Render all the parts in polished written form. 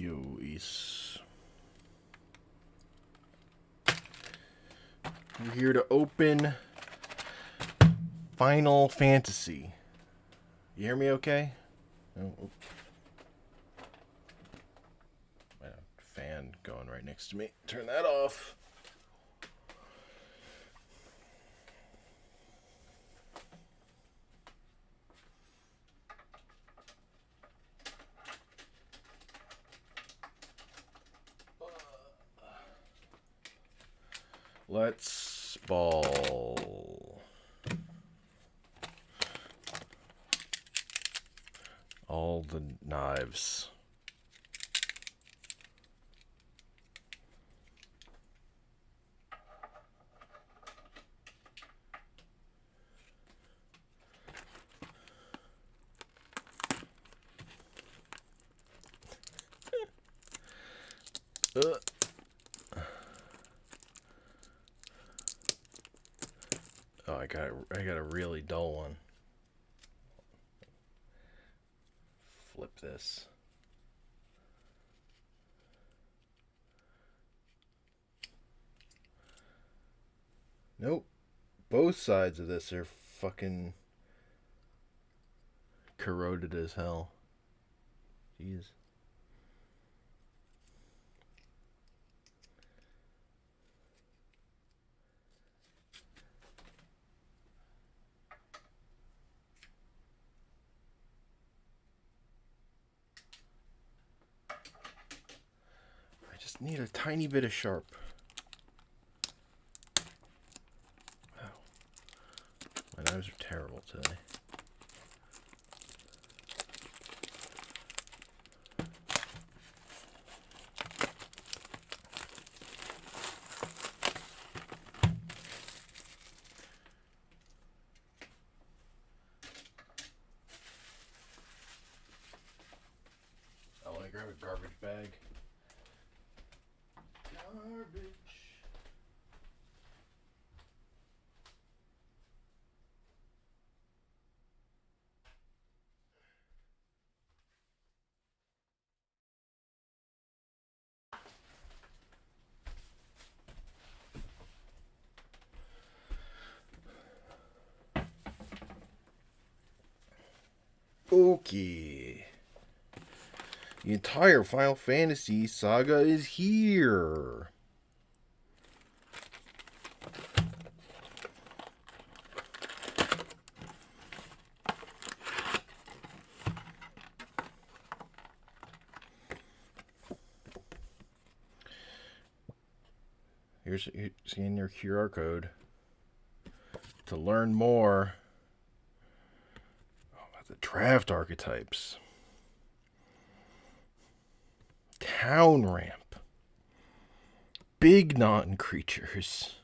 Yois. We're here to open Final Fantasy. You hear me okay? Oh. Fan going right next to me. Turn that off. Let's ball. All the knives. Oh, I got a really dull one. Flip this. Nope. Both sides of this are fucking corroded as hell. Jeez. I just need a tiny bit of sharp. Wow. My knives are terrible today. Grab a garbage bag. Garbage. Okay. The entire Final Fantasy saga is here. Here's seeing your QR code to learn more about the draft archetypes. Town ramp. Big non-creatures.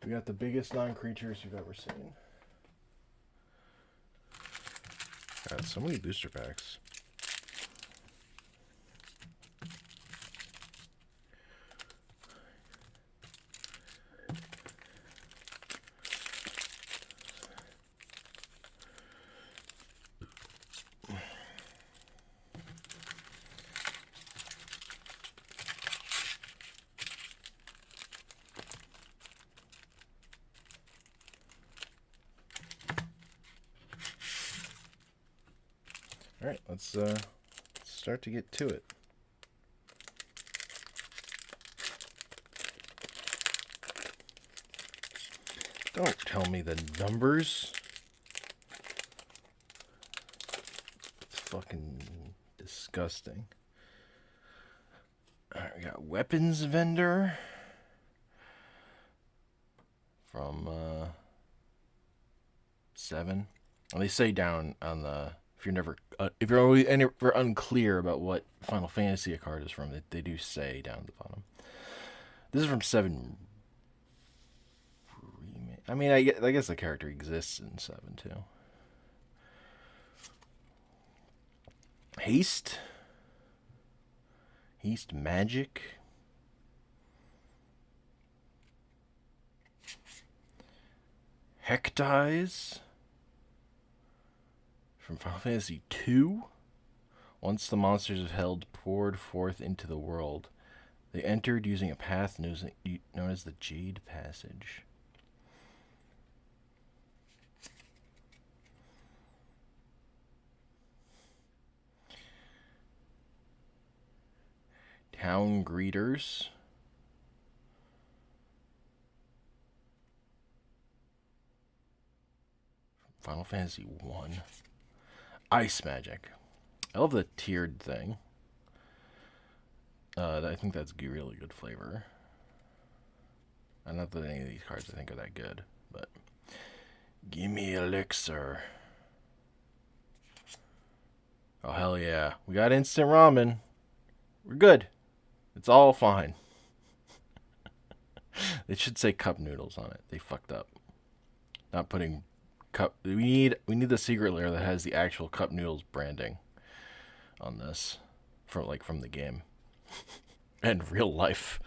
We got the biggest non-creatures you've ever seen. Got so many booster packs. All right, let's start to get to it. Don't tell me the numbers. It's fucking disgusting. All right, we got weapons vendor from 7. Well, they say down on the if you're always unclear about what Final Fantasy a card is from, they do say down at the bottom. This is from 7 I mean, I guess the character exists in 7 too. Haste. Haste magic. Hectize. From Final Fantasy II. Once the monsters of hell poured forth into the world, they entered using a path known as the Jade Passage. Town greeters. Final Fantasy 1. Ice magic. I love the tiered thing. I think that's really good flavor. Not that any of these cards I think are that good, but gimme elixir. Oh hell yeah, we got instant ramen. We're good. It's all fine. It should say cup noodles on it. They fucked up. Not putting cup. We need the secret layer that has the actual cup noodles branding on this, from the game and real life.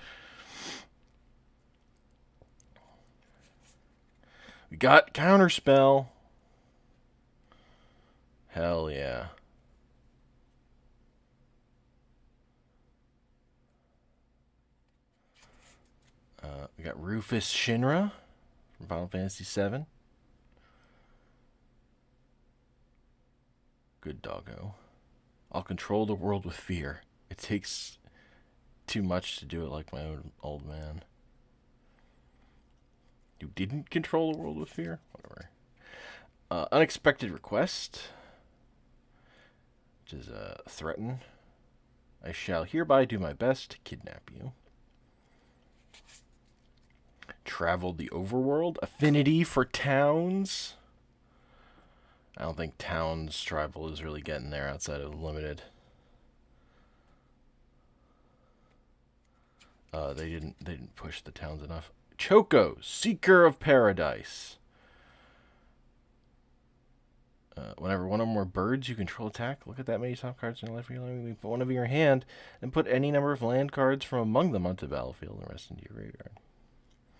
We got counterspell. Hell yeah. We got Rufus Shinra from Final Fantasy VII. Good doggo. I'll control the world with fear. It takes too much to do it like my own old man. You didn't control the world with fear? Whatever. Unexpected request, which is threaten. I shall hereby do my best to kidnap you. Travel the overworld. Affinity for towns. I don't think Towns Tribal is really getting there outside of Limited. They didn't push the towns enough. Choco, Seeker of Paradise. Whenever one or more birds you control attack, look at that many top cards in your life. You put one of your hand and put any number of land cards from among them onto the battlefield and rest into your graveyard.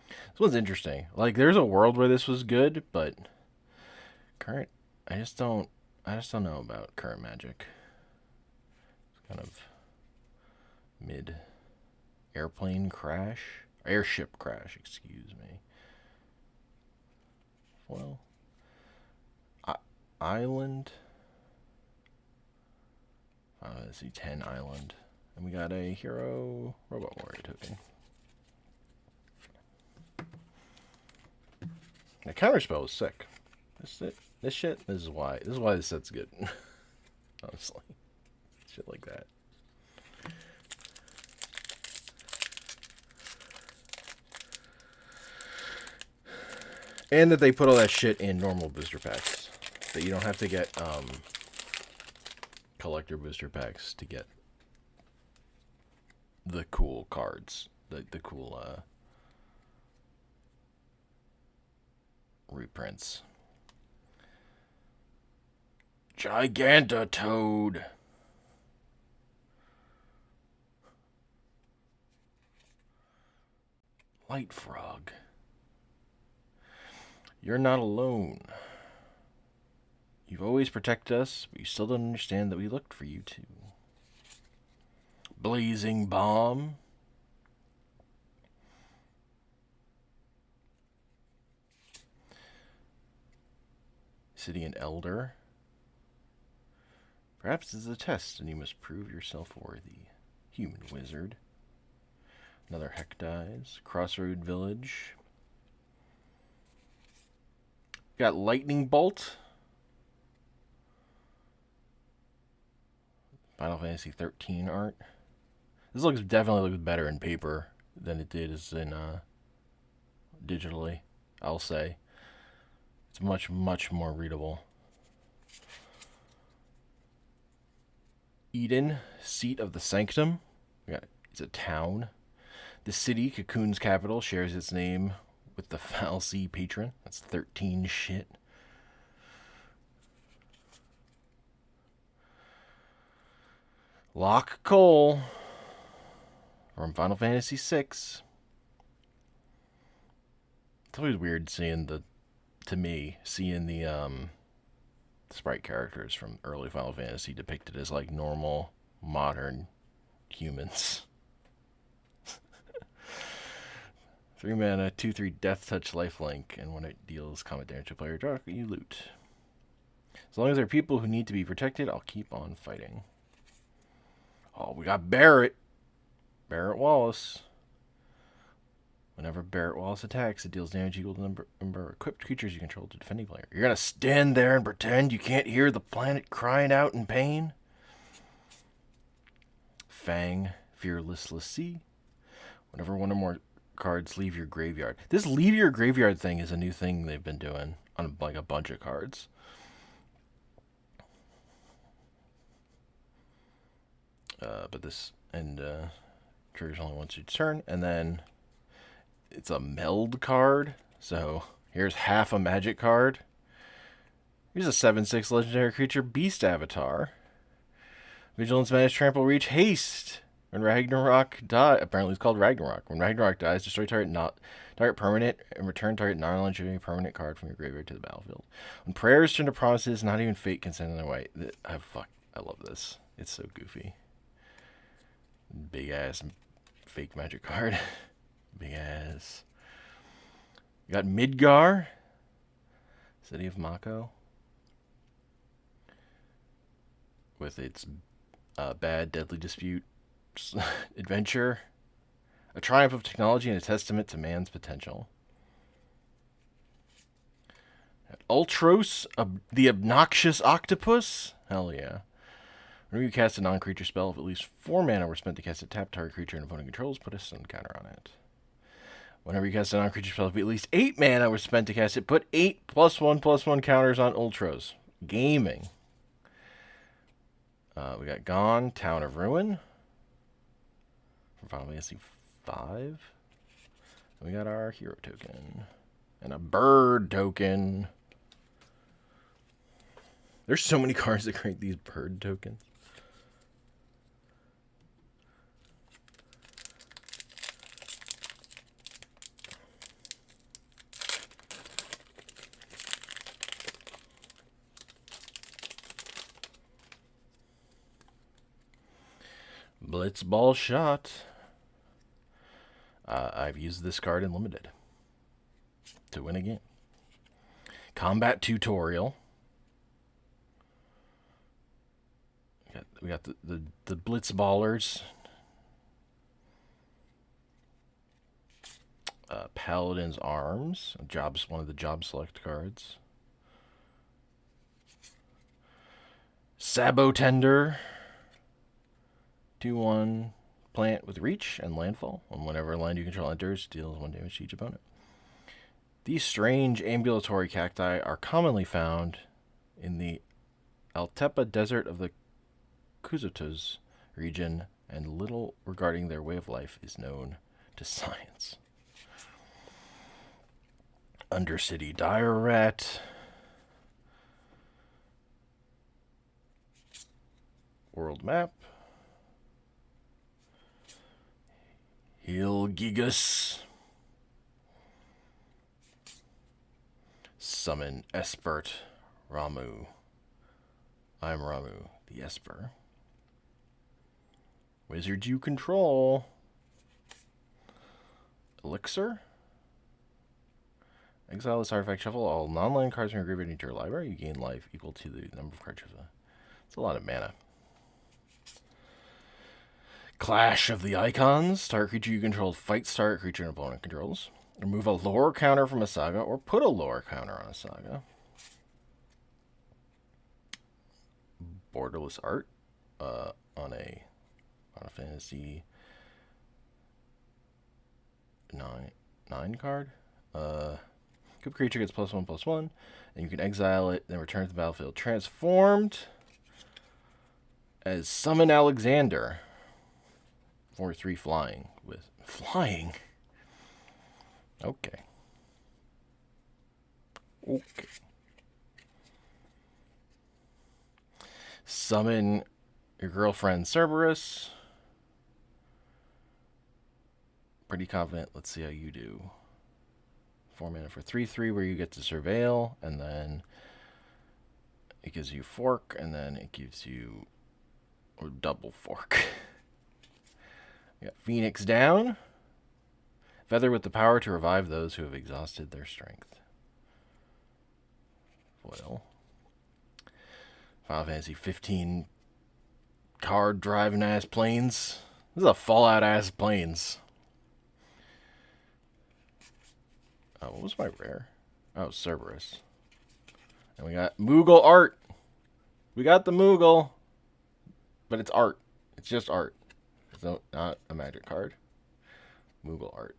This one's interesting. Like, there's a world where this was good, but current, I just don't know about current Magic. It's kind of mid. Airship crash, excuse me. Well, Island. Let's see, 10 Island. And we got a Hero Robot Warrior token. The counterspell is sick. This is why this set's good. Honestly. Shit like that. And that they put all that shit in normal booster packs. That you don't have to get collector booster packs to get the cool cards. The cool reprints. Gigantatoad. Light Frog. You're not alone. You've always protected us, but you still don't understand that we looked for you too. Blazing Bomb. Obsidian Elder. Perhaps this is a test and you must prove yourself worthy. Human Wizard. Another Hectize. Crossroad Village. Got Lightning Bolt. Final Fantasy 13 art. This definitely looks better in paper than it did as in digitally, I'll say. It's much, much more readable. Eden, Seat of the Sanctum. It's a town. The city, Cocoon's capital, shares its name with the Fal'Cie Patron. That's 13 shit. Lock Cole from Final Fantasy VI. It's always weird seeing the sprite characters from early Final Fantasy depicted as like normal, modern humans. 3 mana, 2/3 Death Touch lifelink, and when it deals combat damage to a player, draw you loot. As long as there are people who need to be protected, I'll keep on fighting. Oh, we got Barrett. Barrett Wallace. Whenever Barrett Wallace attacks, it deals damage equal to the number of equipped creatures you control to defending player. You're gonna stand there and pretend you can't hear the planet crying out in pain? Fang, Fearless Lassie. Whenever one or more cards leave your graveyard. This leave your graveyard thing is a new thing they've been doing on like a bunch of cards. But this triggers only once each turn, and then it's a meld card. So here's half a magic card. Here's a 7/6 legendary creature, Beast Avatar. Vigilance, Menace, Trample, Reach, Haste. When Ragnarok dies, apparently it's called Ragnarok. When Ragnarok dies, destroy target permanent and return target non-legendary permanent card from your graveyard to the battlefield. When prayers turn to promises, not even fate can stand in their way. I love this. It's so goofy. Big ass fake magic card. Big ass. You got Midgar, City of Mako, with its bad deadly dispute adventure, a triumph of technology and a testament to man's potential. Ultros, the obnoxious octopus. Hell yeah. Whenever you cast a non-creature spell, if at least 4 mana were spent to cast a tap target creature and opponent controls, put a stun counter on it. Whenever you cast a non-creature spell, if at least 8 mana were spent to cast it, put 8 +1/+1 counters on Ultros. Gaming. We got Gone, Town of Ruin from Final Fantasy V. We got our hero token and a bird token. There's so many cards that create these bird tokens. Blitzball Shot. I've used this card in Limited to win a game. Combat Tutorial. We got the Blitzballers. Paladin's Arms. One of the job select cards. Sabotender. 2/1 plant with reach and landfall. And whenever land you control enters, deals 1 damage to each opponent. These strange ambulatory cacti are commonly found in the Altepa Desert of the Kuzotos region, and little regarding their way of life is known to science. Undercity Dire Rat. World Map. Heal Gigas. Summon Espert Ramu. I'm Ramu, the Esper. Wizard you control. Elixir. Exile this artifact, shuffle all non-land cards from your graveyard into your library. You gain life equal to the number of cards. It's a lot of mana. Clash of the Icons. Target creature you control fights target creature and opponent controls. Remove a lore counter from a saga or put a lore counter on a saga. Borderless Art on a Fantasy 9 card. Good creature gets +1/+1, and you can exile it, then return to the battlefield. Transformed as Summon Alexander. 4/3 flying with flying. Okay. Okay. Summon your girlfriend Cerberus. Pretty confident. Let's see how you do. 4 mana for 3/3 where you get to surveil, and then it gives you fork, and then it gives you a double fork. You got Phoenix down. Feather with the power to revive those who have exhausted their strength. Foil. Final Fantasy 15 card driving ass planes. This is a Fallout ass planes. Oh, what was my rare? Oh, Cerberus. And we got Moogle art. We got the Moogle. But it's art. It's just art. It's not a magic card. Moogle art.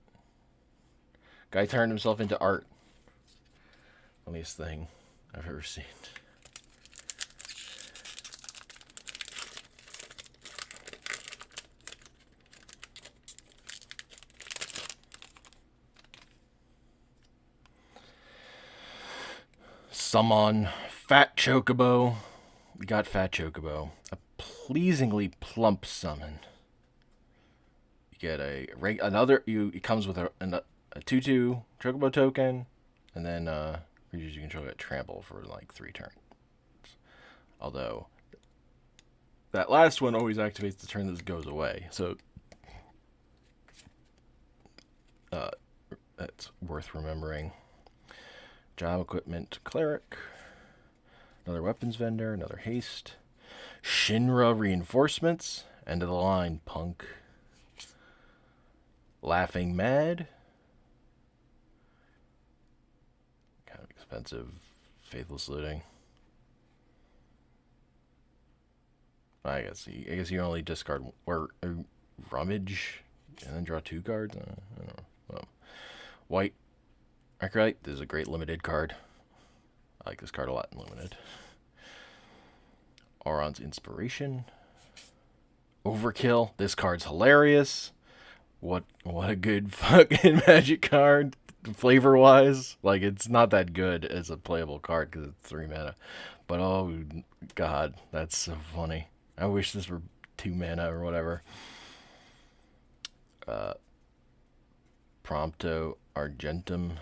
Guy turned himself into art. Funniest thing I've ever seen. Summon Fat Chocobo. We got Fat Chocobo. A pleasingly plump summon. You get another. It comes with a 2/2 Chocobo token, and then creatures you control get trample for like 3 turns. Although that last one always activates the turn this goes away, so that's worth remembering. Job equipment cleric, another weapons vendor, another haste, Shinra reinforcements, end of the line punk, laughing mad, kind of expensive, faithless looting. I guess you only discard or rummage and then draw 2 cards. I don't know. Well, white Arclight, this is a great limited card. I like this card a lot in limited. Auron's Inspiration. Overkill. This card's hilarious. What a good fucking magic card, flavor wise. Like, it's not that good as a playable card because it's 3 mana. But oh god, that's so funny. I wish this were 2 mana or whatever. Prompto Argentum.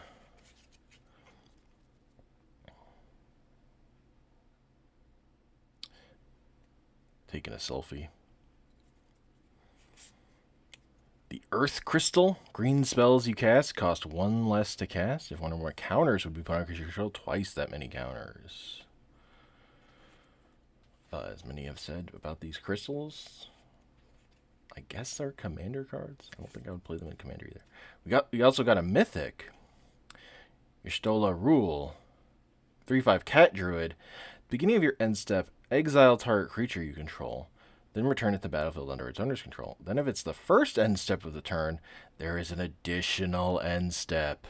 Taking a selfie. The Earth Crystal. Green spells you cast cost 1 less to cast. If one or more counters would be put on creature control, twice that many counters. As many have said about these crystals, I guess they're commander cards. I don't think I would play them in commander either. We also got a mythic. Y'shtola Rule. 3/5 cat druid. Beginning of your end step, exile target creature you control, then return it to the battlefield under its owner's control. Then if it's the first end step of the turn, there is an additional end step.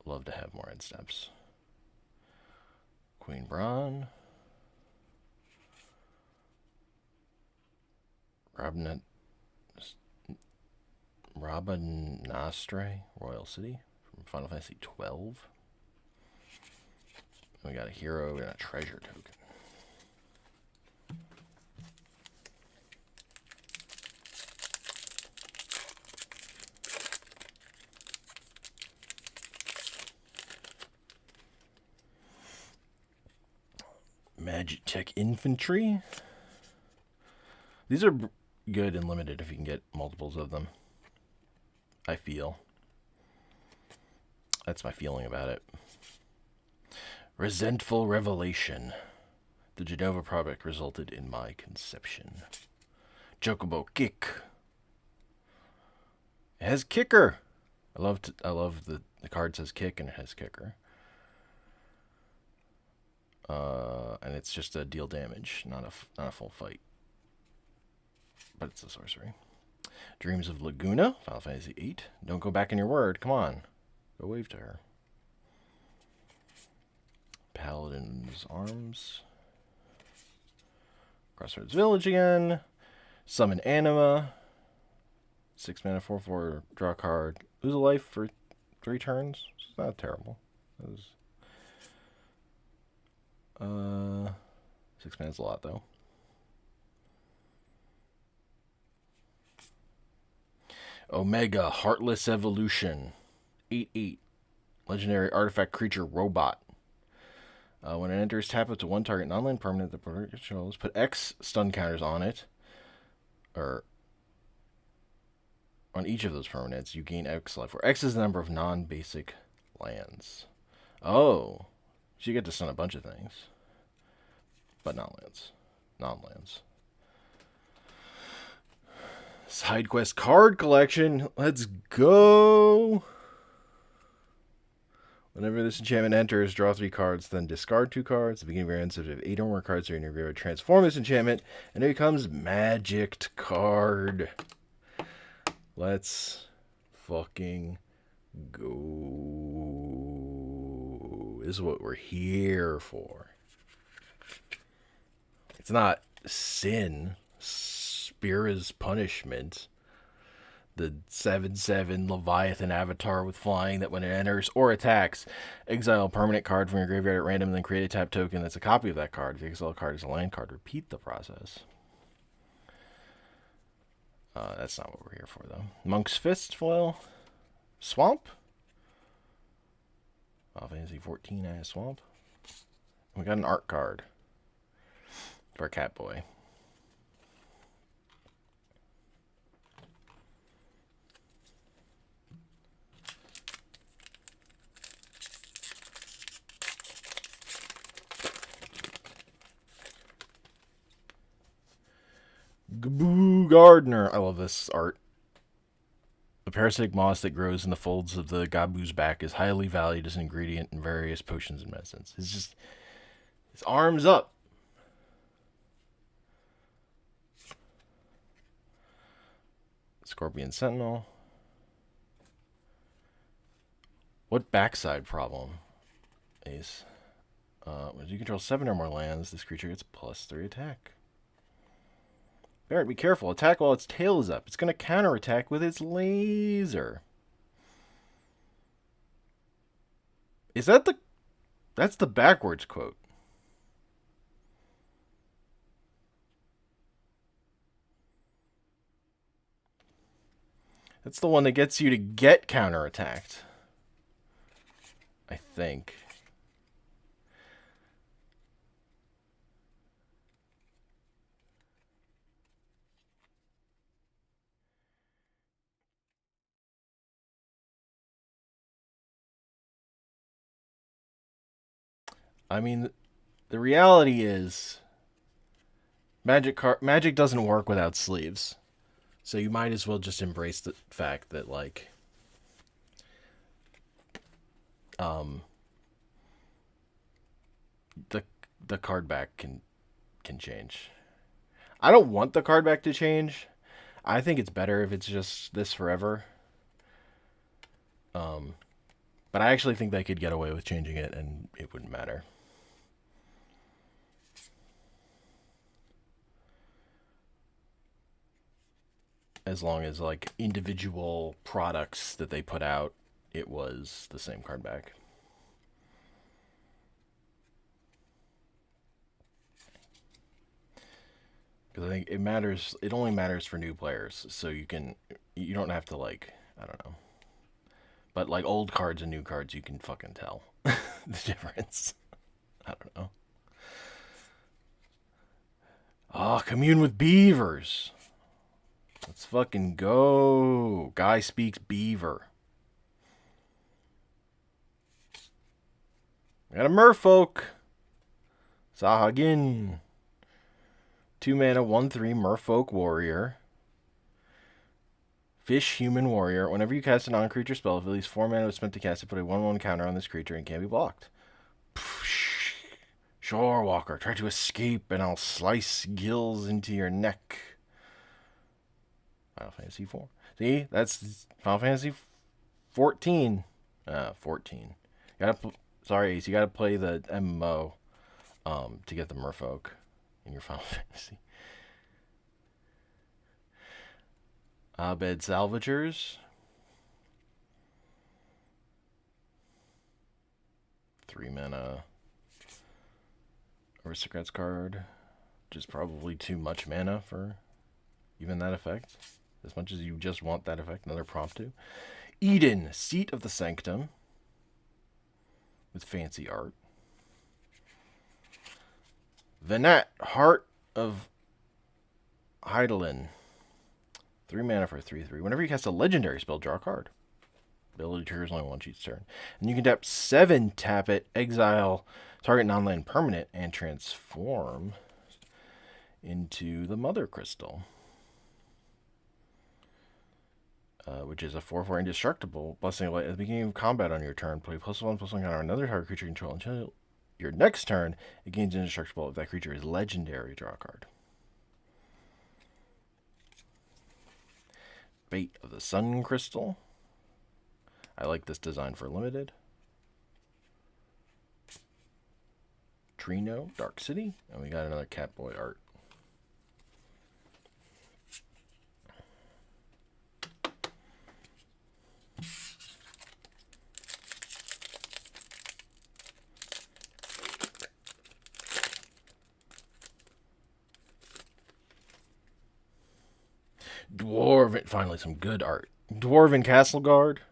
Love to have more end steps. Queen Braun. Rabanastre, Royal City. Final Fantasy 12. We got a hero and a treasure token. Magitech Infantry. These are good and limited if you can get multiples of them. I feel. That's my feeling about it. Resentful Revelation. The Genova project resulted in my conception. Chocobo Kick. It has kicker. I love the card says kick and it has kicker. And it's just a deal damage, not a full fight. But it's a sorcery. Dreams of Laguna, Final Fantasy 8. Don't go back on your word. Come on. Go wave to her. Paladin's Arms. Crossroads Village again. Summon Anima. 6 mana, 4/4, draw a card, lose a life for 3 turns. It's not terrible. That was, 6 mana's a lot though. Omega Heartless Evolution, 8/8, legendary artifact creature robot. When it enters, tap up to 1 target non-land permanent that controls. Put X stun counters on it, or on each of those permanents. You gain X life, where X is the number of non-basic lands. Oh, so you get to stun a bunch of things, but not lands, non-lands. Side quest card collection. Let's go. Whenever this enchantment enters, draw 3 cards, then discard 2 cards. At the beginning of your end, if you have 8 or more cards in your graveyard, transform this enchantment, and it becomes magicked card. Let's fucking go. This is what we're here for. It's not sin. Spear is punishment. The 7/7 Leviathan avatar with flying that when it enters or attacks, exile a permanent card from your graveyard at random and then create a tap token that's a copy of that card. If the exile card is a land card, repeat the process. That's not what we're here for, though. Monk's Fist foil. Swamp. Fantasy 14 as Swamp. We got an art card for Catboy. Gaboo Gardener. I love this art. The parasitic moss that grows in the folds of the Gaboo's back is highly valued as an ingredient in various potions and medicines. It's just his arms up. Scorpion Sentinel. What backside problem? Ace. When you control 7 or more lands, this creature gets +3 attack. Barrett, be careful. Attack while its tail is up. It's going to counterattack with its laser. Is that the... That's the backwards quote. That's the one that gets you to get counterattacked. I think. I mean, the reality is Magic doesn't work without sleeves. So you might as well just embrace the fact that, like, the card back can change. I don't want the card back to change. I think it's better if it's just this forever. But I actually think they could get away with changing it and it wouldn't matter. As long as, like, individual products that they put out, it was the same card back. Because I think it matters. It only matters for new players, so you don't have to, like, I don't know. But, like, old cards and new cards, you can fucking tell the difference. I don't know. Oh, commune with beavers. Let's fucking go. Guy speaks beaver. I got a merfolk. Sahagin. 2 mana, 1/3 merfolk warrior. Fish human warrior. Whenever you cast a non-creature spell, if at least 4 mana was spent to cast it, put a 1/1 counter on this creature and can't be blocked. Shorewalker, try to escape and I'll slice gills into your neck. Final Fantasy 4. See, that's Final Fantasy 14. 14. Sorry, Ace, you gotta play the MMO to get the merfolk in your Final Fantasy. Abed Salvagers. 3-mana Aristocrats card. Which is probably too much mana for even that effect. As much as you just want that effect. Another prompt to. Eden, Seat of the Sanctum. With fancy art. Venat, Heart of Hydaelyn. 3 mana for a 3/3. Whenever you cast a legendary spell, draw a card. Ability triggers only once each turn. And you can tap 7, tap it, exile target non-land permanent, and transform into the Mother Crystal. Which is a 4/4 indestructible. Blessing Light. At the beginning of combat on your turn, play +1/+1 counter on another target creature you control until your next turn. It gains indestructible if that creature is legendary. Draw a card. Bait of the Sun Crystal. I like this design for limited. Trino, Dark City. And we got another Catboy art. Dwarven, finally some good art. Dwarven Castle Guard.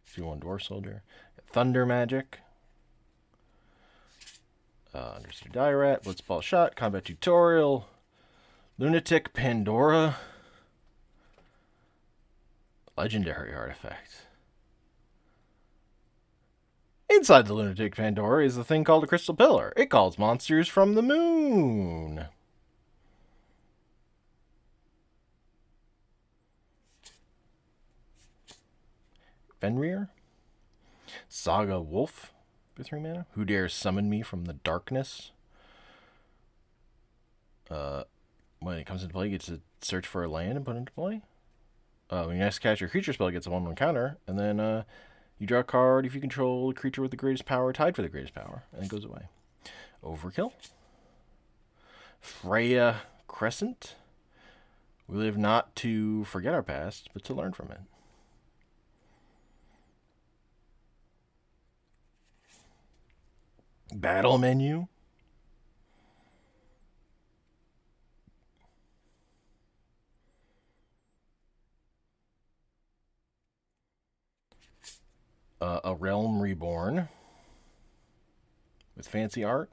2/1 Dwarf Soldier. Thunder Magic. Undersea Dierat. Blitzball Shot. Combat Tutorial. Lunatic Pandora. Legendary artifact. Inside the Lunatic Pandora is a thing called a Crystal Pillar. It calls monsters from the moon. Fenrir. Saga Wolf for 3 mana. Who dares summon me from the darkness? When it comes into play, you get to search for a land and put it into play. When you next cast your creature spell, it gets a 1/1 counter, and then you draw a card if you control a creature with the greatest power, tied for the greatest power, and it goes away. Overkill. Freya Crescent. We live not to forget our past, but to learn from it. Battle Menu. A Realm Reborn with fancy art.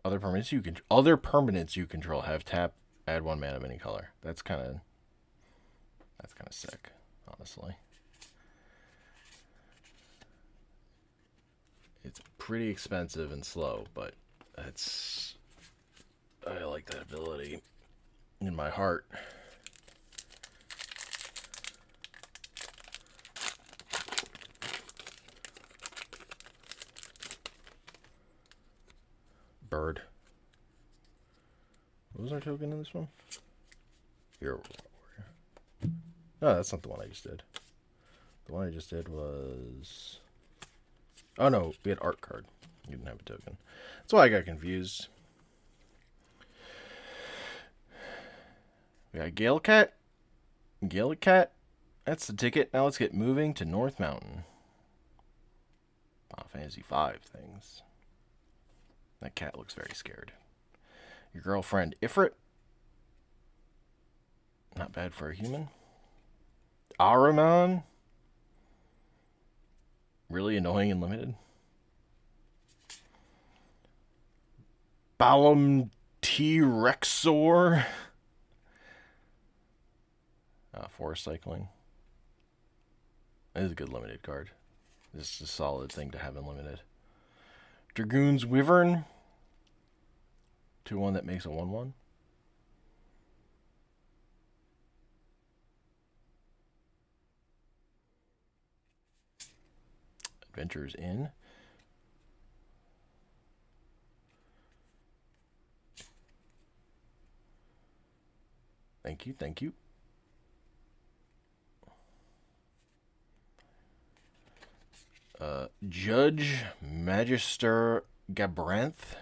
Other permanents you control have tap, add 1 mana of any color. That's kind of sick, honestly. It's pretty expensive and slow, but I like that ability in my heart. Bird. What was our token in this one? Here. No, that's not the one I just did. The one I just did was... Oh no, we had art card. You didn't have a token. That's why I got confused. We got Galecat. Galecat. That's the ticket. Now let's get moving to North Mountain. Final Fantasy V things. That cat looks very scared. Your girlfriend, Ifrit. Not bad for a human. Ahriman. Really annoying and limited. Balam T-Rexor. Forest Cycling. This is a good limited card. This is a solid thing to have in limited. Dragoon's Wyvern. 2/1 that makes a 1/1. Adventures in. Thank you, thank you. Judge Magister Gabranth.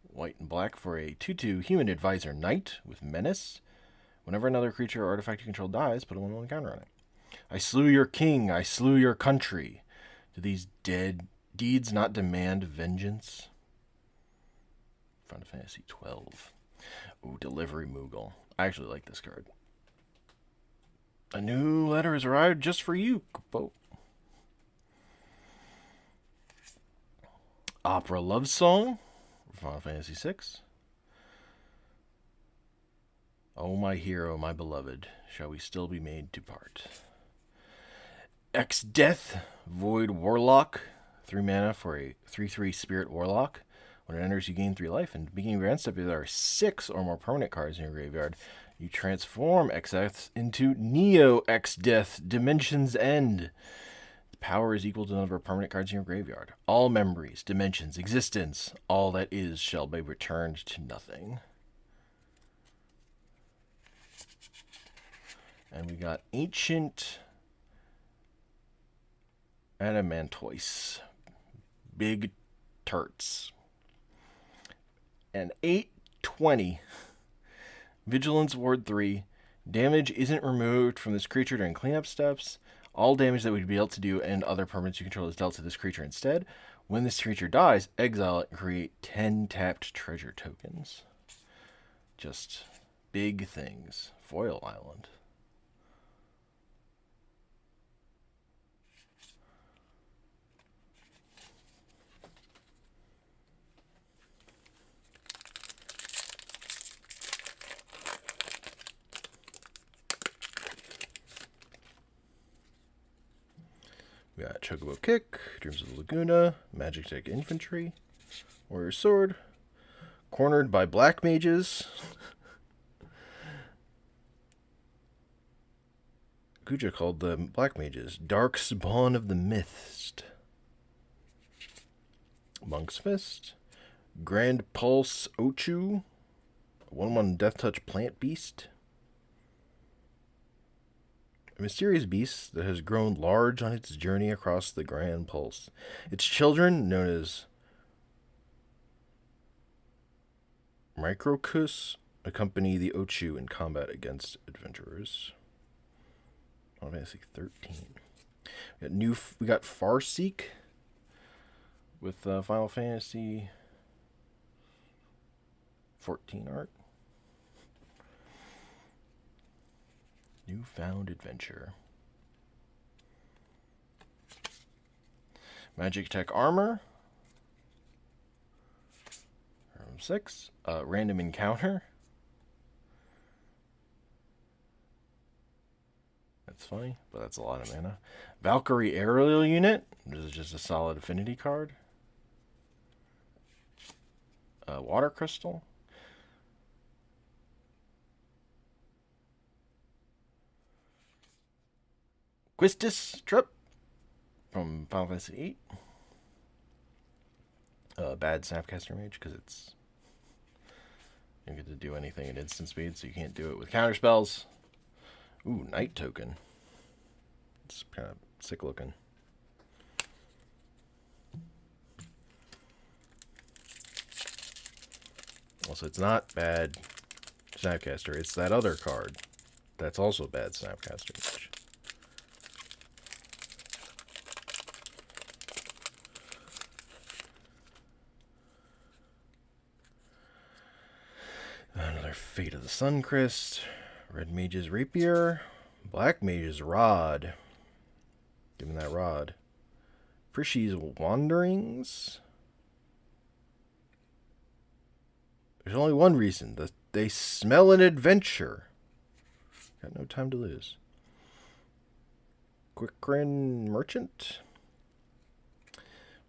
White and black for a 2/2 human advisor knight with menace. Whenever another creature or artifact you control dies, put a 1/1 counter on it. I slew your king, I slew your country. Do these dead deeds not demand vengeance? Final Fantasy 12. Ooh, Delivery Moogle. I actually like this card. A new letter has arrived just for you, Kupo. Opera Love Song. Final Fantasy 6. Oh, my hero, my beloved, shall we still be made to part? X-Death, Void Warlock. 3 mana for a 3/3 Spirit Warlock. When it enters, you gain 3 life, and beginning of your end step, if there are 6 or more permanent cards in your graveyard, you transform X-Death into Neo X-Death, Dimension's End. The power is equal to the number of permanent cards in your graveyard. All memories, dimensions, existence, all that is shall be returned to nothing. And we got Ancient Adamantoise. Big Turts. And 8/20. Vigilance Ward 3. Damage isn't removed from this creature during cleanup steps. All damage that we'd be able to do and other permanents you control is dealt to this creature instead. When this creature dies, exile it and create 10 tapped treasure tokens. Just big things. Foil Island. We got Chocobo Kick, Dreams of the Laguna, Magic Tech Infantry, Warrior Sword, Cornered by Black Mages, Guja called the Black Mages, Dark Spawn of the Mist, Monk's Fist, Grand Pulse Ochu, 1/1 Death Touch Plant Beast, a mysterious beast that has grown large on its journey across the Grand Pulse. Its children, known as Microcus, accompany the Ochu in combat against adventurers. Final Fantasy 13. We got Farseek with Final Fantasy 14 art. Newfound Adventure. Magic Tech Armor. 6. Random Encounter. That's funny, but that's a lot of mana. Valkyrie Aerial Unit. This is just a solid affinity card. Water Crystal. Quistis Trip from Final Fantasy VIII. Bad Snapcaster Mage because it's you don't get to do anything at instant speed, so you can't do it with counter spells. Ooh, Night Token. It's kind of sick looking. Also, it's not bad Snapcaster. It's that other card that's also bad Snapcaster Mage. Another Fate of the Suncrist. Red Mage's Rapier. Black Mage's Rod. Give him that rod. Prishy's Wanderings. There's only one reason. They smell an adventure. Got no time to lose. Quickrin Merchant.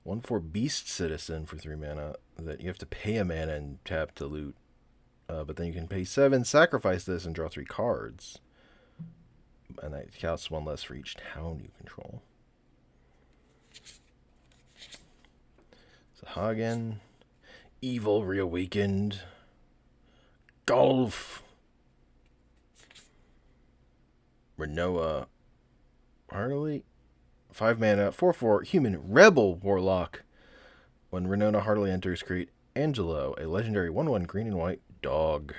1/4 Beast Citizen for 3 mana. That you have to pay a mana and tap to loot. But then you can pay 7, sacrifice this, and draw 3 cards. And that counts 1 less for each town you control. Hagen. Evil Reawakened. Golf. Renoa. Harley. 5 mana, 4/4 human rebel warlock. When Renona Hartley enters, create Angelo, a legendary 1/1 green and white dog.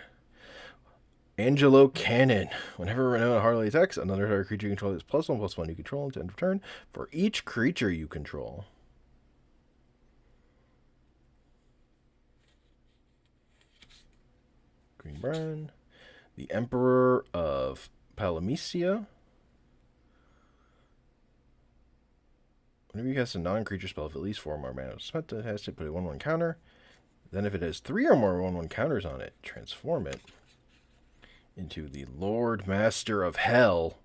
Angelo Cannon. Whenever Renona Hartley attacks, another target creature you control is +1/+1 you control until end of turn for each creature you control. Green Brown. The Emperor of Palamecia. Whenever you cast a non-creature spell with at least 4 or more mana, spent it has to put a 1/1 counter. Then if it has 3 or more 1/1 counters on it, transform it into the Lord Master of Hell.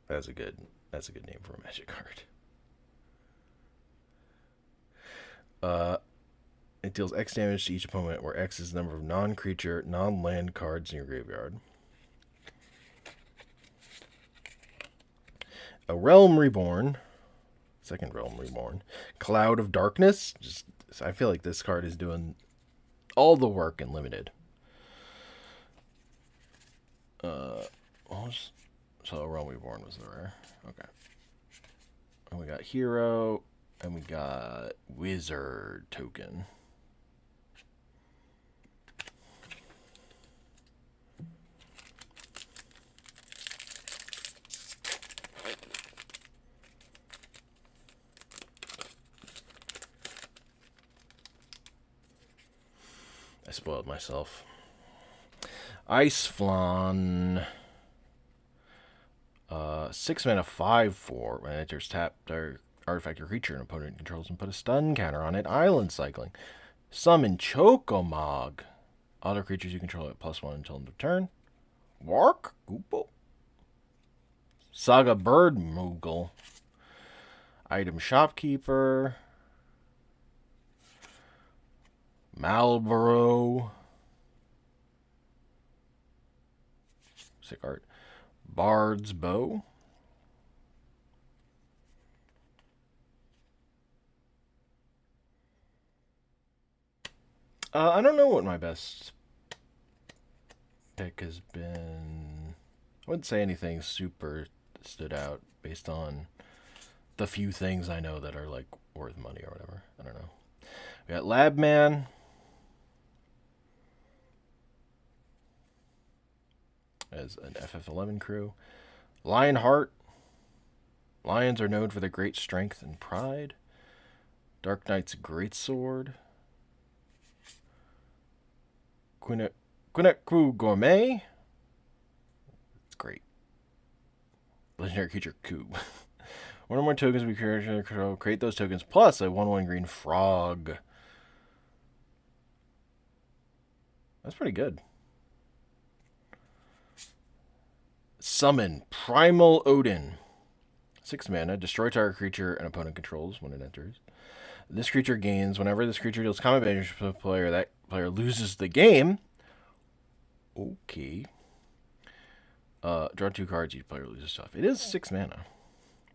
That's a good name for a Magic card. It deals X damage to each opponent, where X is the number of non-creature, non-land cards in your graveyard. A Realm Reborn. Second Realm Reborn. Cloud of Darkness. I feel like this card is doing all the work in Limited. So Realm Reborn was the rare. Okay. And we got Hero, and we got Wizard token. I spoiled myself. Ice Flan. 6 mana 5/4. When it enters tap, artifact or creature an opponent controls and put a stun counter on it. Island cycling. Summon Chocomog. Other creatures you control at +1 until end of turn. Wark. Kupo. Saga Bird Moogle. Item Shopkeeper. Malboro. Sick art. Bard's Bow. I don't know what my best pick has been. I wouldn't say anything super stood out based on the few things I know that are like worth money or whatever. I don't know. We got Labman. As an FF11 crew. Lionheart. Lions are known for their great strength and pride. Dark Knight's Greatsword. Quinetku Gourmet. It's great. Legendary creature Coup. One or more tokens we create those tokens plus a 1/1 green frog. That's pretty good. Summon Primal Odin. 6 mana. Destroy target creature an opponent controls when it enters. This creature gains whenever this creature deals combat damage to a player. That player loses the game. Okay. Draw 2 cards. Each player loses stuff. It is 6 mana,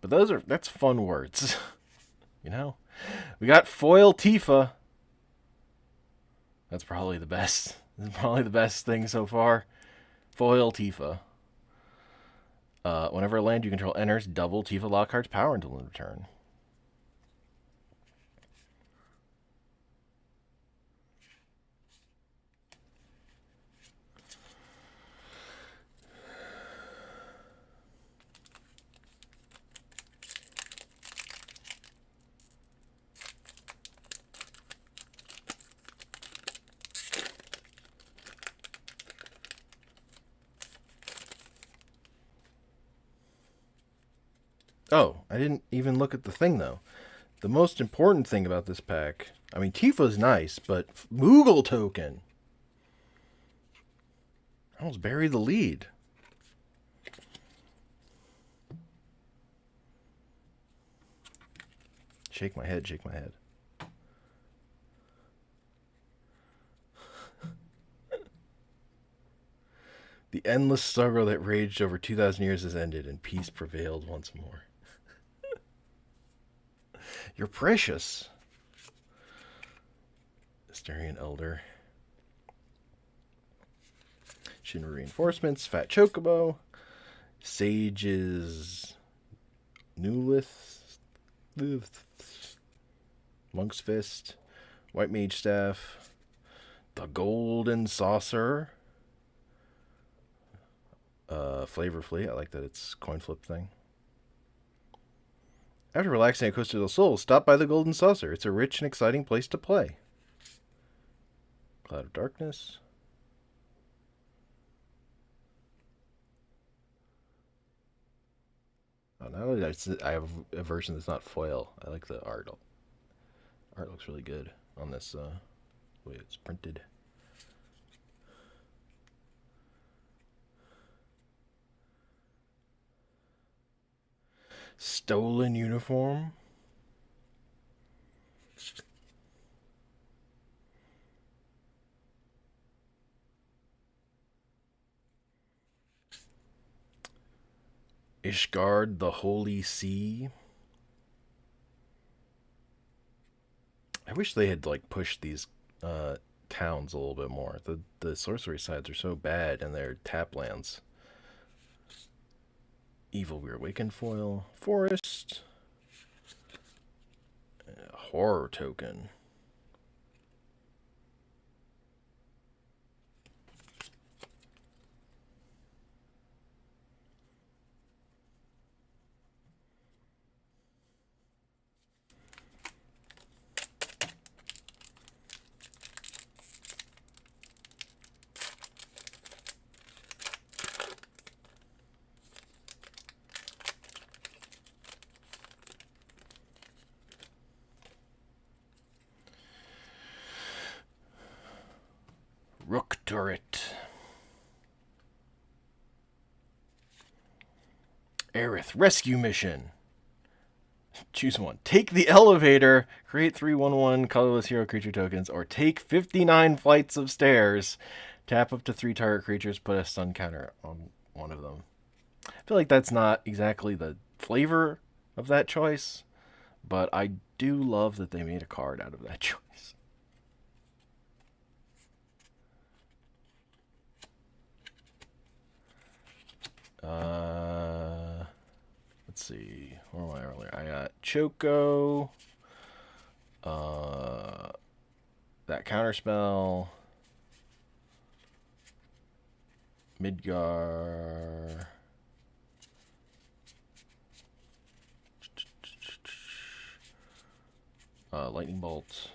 but that's fun words. You know, we got Foil Tifa. That's probably the best. This is probably the best thing so far. Foil Tifa. Whenever a land you control enters, double Tifa Lockhart's power until end of turn. Oh, I didn't even look at the thing, though. The most important thing about this pack, I mean, Tifa's nice, but Moogle token. I almost buried the lead. Shake my head, shake my head. The endless struggle that raged over 2,000 years has ended, and peace prevailed once more. You're precious. Astarian Elder. Shinra Reinforcements. Fat Chocobo. Sage's Newlith. Monk's Fist, White Mage Staff, the Golden Saucer, Flavor Fleet. I like that it's coin flip thing. After relaxing at Costa del Sol, stop by the Golden Saucer. It's a rich and exciting place to play. Cloud of Darkness. Oh, now that I have a version that's not foil. I like the art. Art looks really good on this way it's printed. Stolen Uniform. Ishgard, the Holy Sea. I wish they had like pushed these towns a little bit more. The sorcery sides are so bad and they're tap lands. Evil Reawakened foil. Forest. Horror token. Rook Turret. Aerith Rescue Mission. Choose one. Take the elevator, create 3/1/1 colorless hero creature tokens, or take 59 flights of stairs. Tap up to 3 target creatures, put a stun counter on one of them. I feel like that's not exactly the flavor of that choice, but I do love that they made a card out of that choice. Let's see. Where am I earlier? I got Choco. That counterspell. Midgar. Lightning Bolt.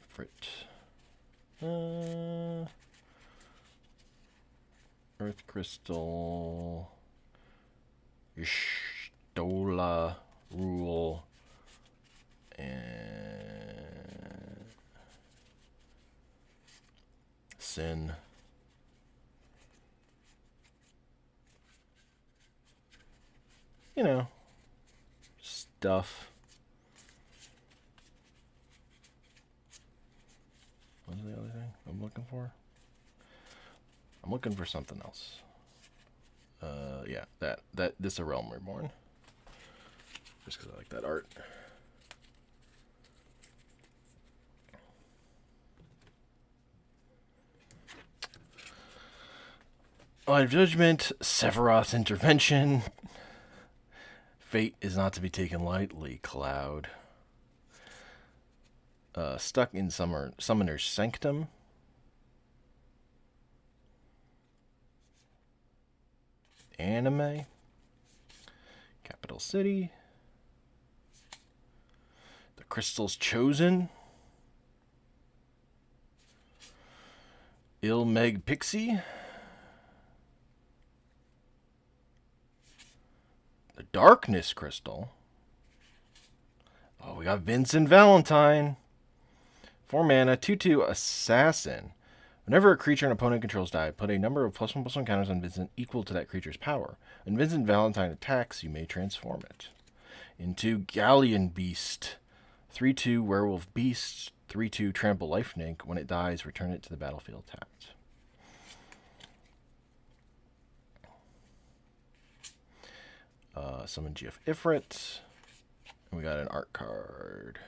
Frit. Earth Crystal. Stola Rule. And Sin. You know, stuff. What's the other thing I'm looking for? I'm looking for something else. Yeah, this is a Realm Reborn. Just because I like that art. Line of Judgment, Sephiroth's Intervention. Fate is not to be taken lightly, Cloud. Stuck in Summoner's Sanctum. Anime. Capital City. The Crystal's Chosen. Ilmeg Pixie. The Darkness Crystal. Oh, we got Vincent Valentine. 4 mana, 2/2 Assassin. Whenever a creature an opponent controls die, put a number of +1/+1 counters on Vincent equal to that creature's power. When Vincent Valentine attacks, you may transform it into Galleon Beast. 3/2 Werewolf Beast. 3/2 Trample Lifelink. When it dies, return it to the battlefield tapped. Summon GF Ifrit. And we got an art card.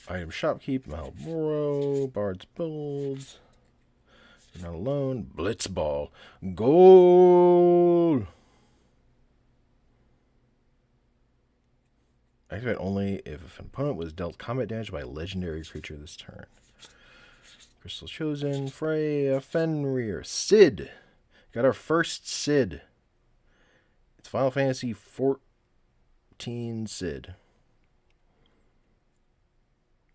Item Shopkeep, Malboro, Bard's Bolds. You're not alone. Blitzball. Goal! Activate only if an opponent was dealt combat damage by a legendary creature this turn. Crystal Chosen, Freya, Fenrir, Sid. Got our first Sid. It's Final Fantasy 14 Sid.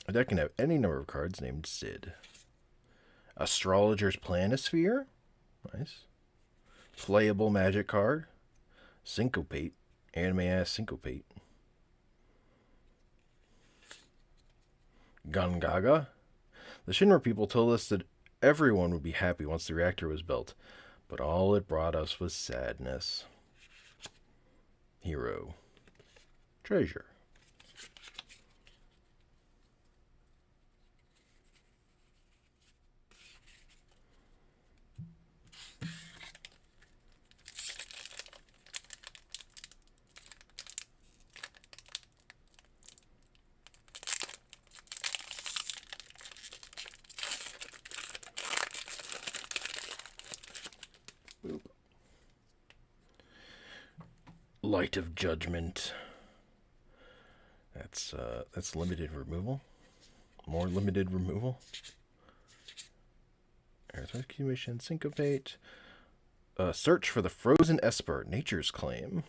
A deck can have any number of cards named Sid. Astrologer's Planisphere. Nice. Playable magic card. Syncopate. Anime-ass Syncopate. Gungaga. The Shinra people told us that everyone would be happy once the reactor was built, but all it brought us was sadness. Hero. Treasure. Light of Judgment. That's limited removal. More limited removal. Earth Accumulation, Syncopate. Search for the Frozen Esper, Nature's Claim,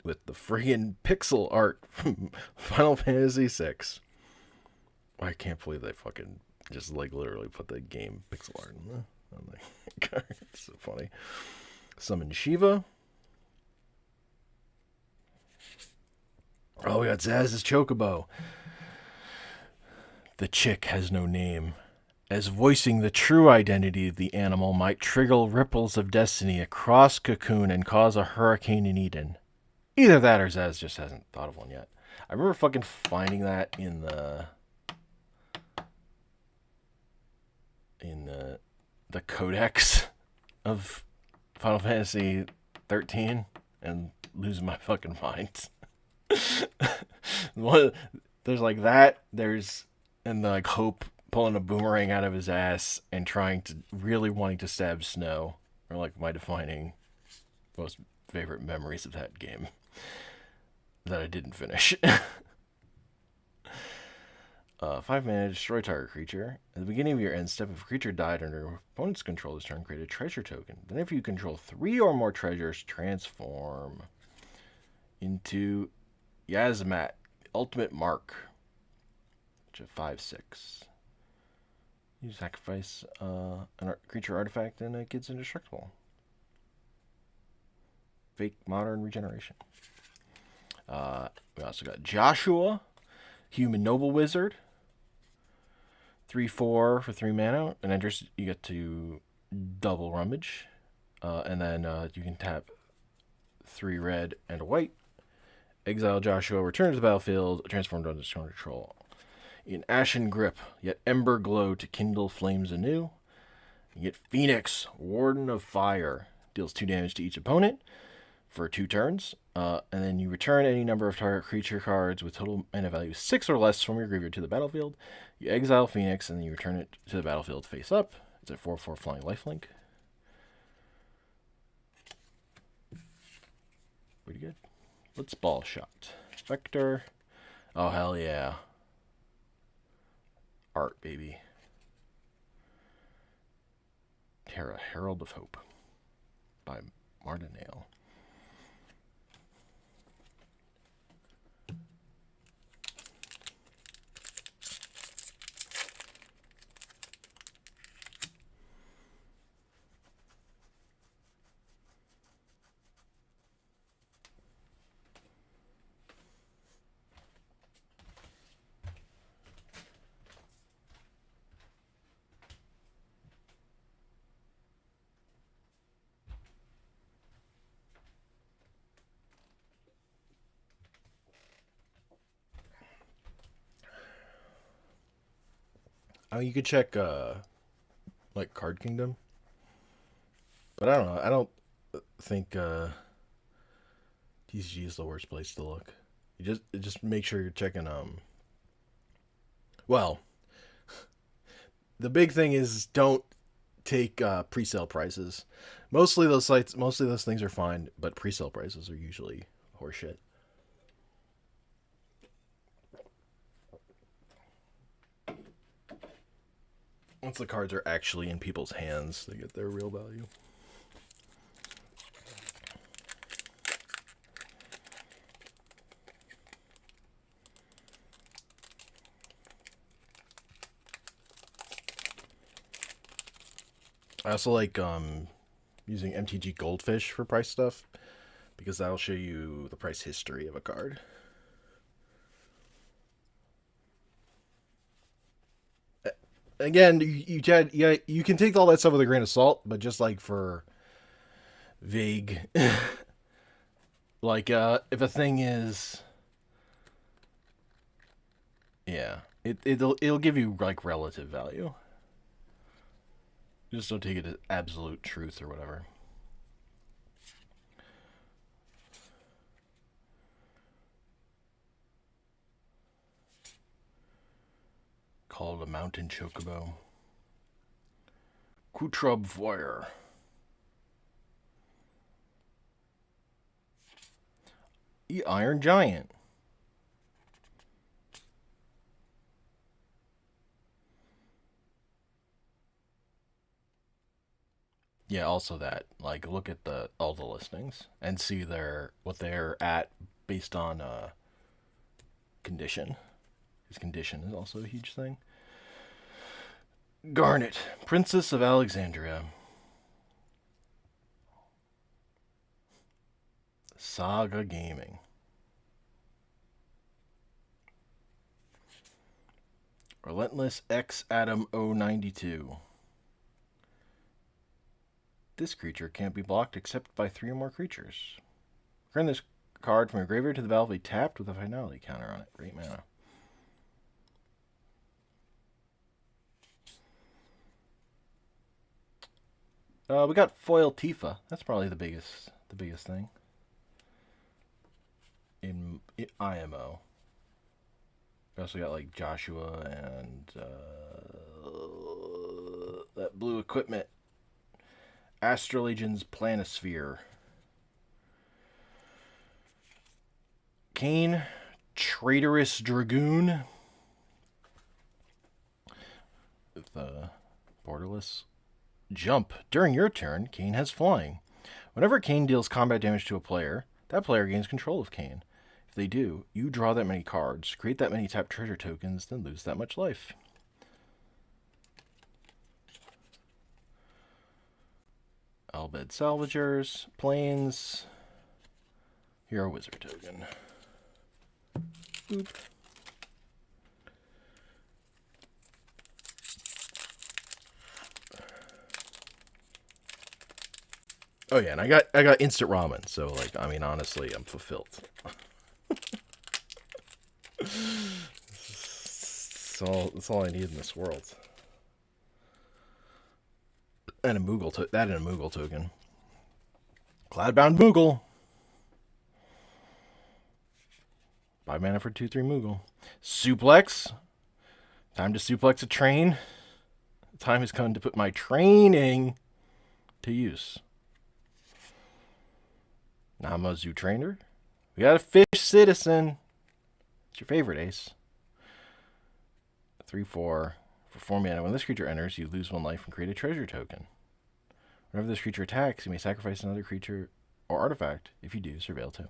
with the friggin' pixel art from Final Fantasy VI. I can't believe they fucking just literally put the game pixel art on the card. It's so funny. Summon Shiva. Oh, we got Zaz's Chocobo. The chick has no name, as voicing the true identity of the animal might trigger ripples of destiny across Cocoon and cause a hurricane in Eden. Either that or Zaz just hasn't thought of one yet. I remember fucking finding that in the codex of Final Fantasy 13 and losing my fucking mind. There's like that. There's and like Hope pulling a boomerang out of his ass and really wanting to stab Snow are like my defining most favorite memories of that game that I didn't finish. 5 mana, destroy target creature. At the beginning of your end step, if a creature died under opponent's control this turn, create a treasure token. Then if you control 3 or more treasures, transform into Yazmat, Ultimate Mark, which is 5/6. You sacrifice a creature artifact and it gets indestructible. Fake modern regeneration. We also got Joshua, Human Noble Wizard. 3/4 for 3 mana. And enters, you get to double rummage. And then you can tap 3 red and a white. Exile Joshua, return to the battlefield, transformed under strong control. In Ashen Grip, yet Ember Glow to kindle flames anew. You get Phoenix, Warden of Fire, deals 2 damage to each opponent for 2 turns. And then you return any number of target creature cards with total mana value 6 or less from your graveyard to the battlefield. You exile Phoenix, and then you return it to the battlefield face up. It's a 4/4 flying lifelink. Pretty good. Blitzball Shot. Vector. Oh, hell yeah. Art, baby. Terra, Herald of Hope. By Martin Nail. I mean, you could check, like, Card Kingdom. But I don't know. I don't think TCG is the worst place to look. You just make sure you're checking Well, the big thing is don't take pre-sale prices. Mostly those things are fine, but pre-sale prices are usually horseshit. Once the cards are actually in people's hands, they get their real value. I also like using MTG Goldfish for price stuff because that'll show you the price history of a card. Again, you can take all that stuff with a grain of salt, but just like for vague, like if a thing is, yeah, it'll give you like relative value. Just don't take it as absolute truth or whatever. Called a mountain chocobo. Kutrub Voyer. The Iron Giant. Yeah, also that. Like, look at all the listings and see what they're at based on condition. Because condition is also a huge thing. Garnet, Princess of Alexandria. Saga Gaming. Relentless X Adam 092. This creature can't be blocked except by 3 or more creatures. Return this card from your graveyard to the battlefield tapped with a finality counter on it. Great mana. We got foil Tifa. That's probably the biggest thing in IMO. We also got like Joshua and that blue equipment. Astrolegion's Planisphere. Kane, Traitorous Dragoon. With borderless jump. During your turn, Kane has flying. Whenever Kane deals combat damage to a player, that player gains control of Kane. If they do, you draw that many cards, create that many tapped treasure tokens, then lose that much life. Albed Salvagers, Plains, Hero Wizard token. Boop. Oh yeah, and I got instant ramen, so like I mean honestly, I'm fulfilled. That's all I need in this world. And a Moogle and a Moogle token. Cloudbound Moogle. 5 mana for 2/3 Moogle. Suplex. Time to suplex a train. Time has come to put my training to use. Namazu Trainer. We got a Fish Citizen. It's your favorite ace. 3/4 for 4 mana. When this creature enters, you lose 1 life and create a treasure token. Whenever this creature attacks, you may sacrifice another creature or artifact. If you do, surveil 2.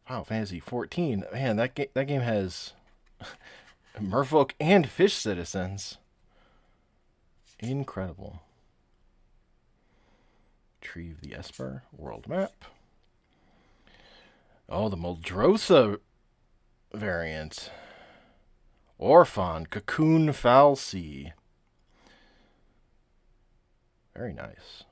Wow, Fantasy 14. Man, that game has Merfolk and Fish Citizens. Incredible. Tree of the Esper. World map. Oh, the Muldrotha variant. Orphan. Cocoon Falsi. Very nice.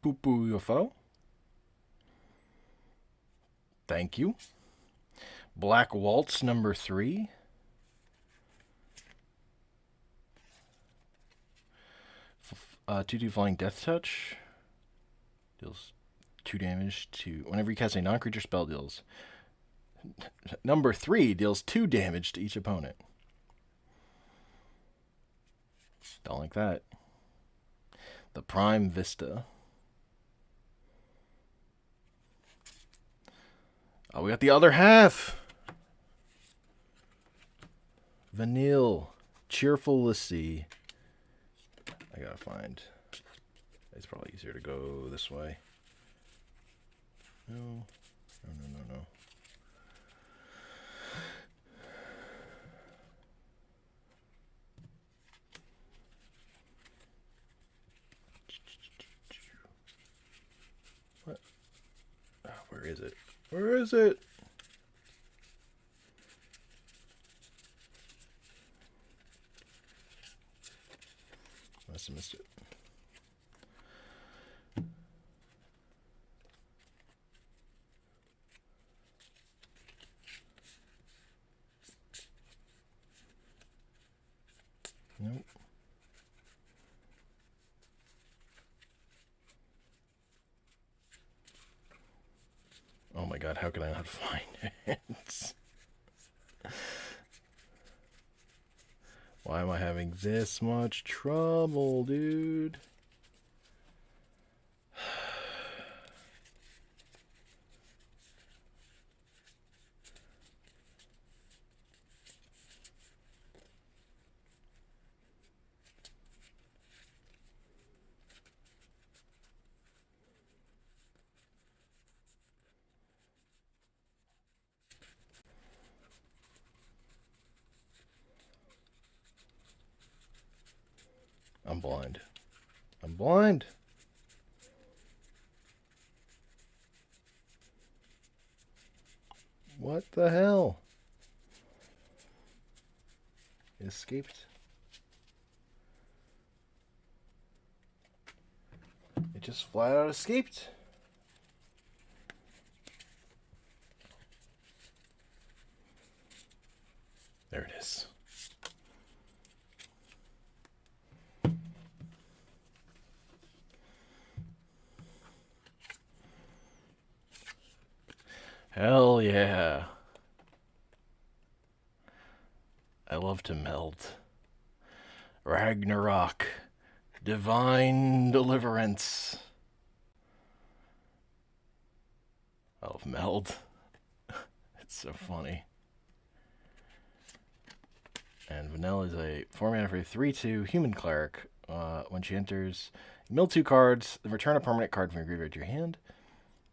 Poo-poo UFO. Thank you. Black Waltz number 3. 2/2 Flying Death Touch. Deals 2 damage to... Whenever you cast a non-creature spell, deals... Number 3 deals 2 damage to each opponent. Don't like that. The Prime Vista. Oh, we got the other half. Vanille. Cheerful Lassie. I gotta find... It's probably easier to go this way. No. No. What? Oh, where is it? Where is it? Must have missed it. Nope. Oh my god, how can I not find it? Why am I having this much trouble, dude? I'm blind. I'm blind. What the hell? It escaped. It just flat out escaped. There it is. Hell yeah. I love to meld. Ragnarok. Divine deliverance. I love meld. It's so funny. And Vanilla is a 4-mana for a 3/2 human cleric. When she enters, you mill 2 cards, then return a permanent card from your graveyard to your hand.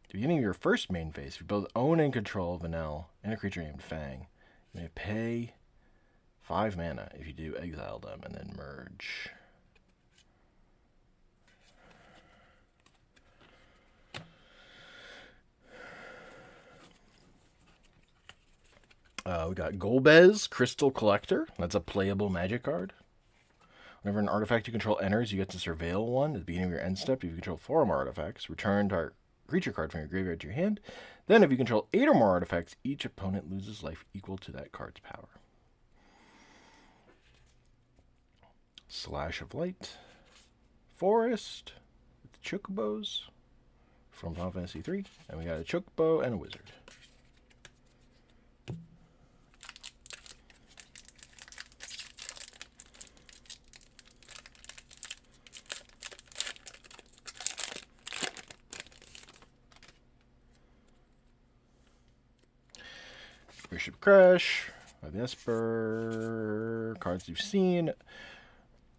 At the beginning of your first main phase, you both own and control Vanilla and a creature named Fang. You may pay 5 mana. If you do, exile them and then merge. We got Golbez, Crystal Collector. That's a playable magic card. Whenever an artifact you control enters, you get to surveil one. At the beginning of your end step, if you control 4 or more artifacts, return target creature card from your graveyard to your hand. Then, if you control 8 or more artifacts, each opponent loses life equal to that card's power. Slash of Light. Forest. With Chocobos from Final Fantasy III. And we got a Chocobo and a Wizard. Bishop Crash, the Esper, cards you've seen.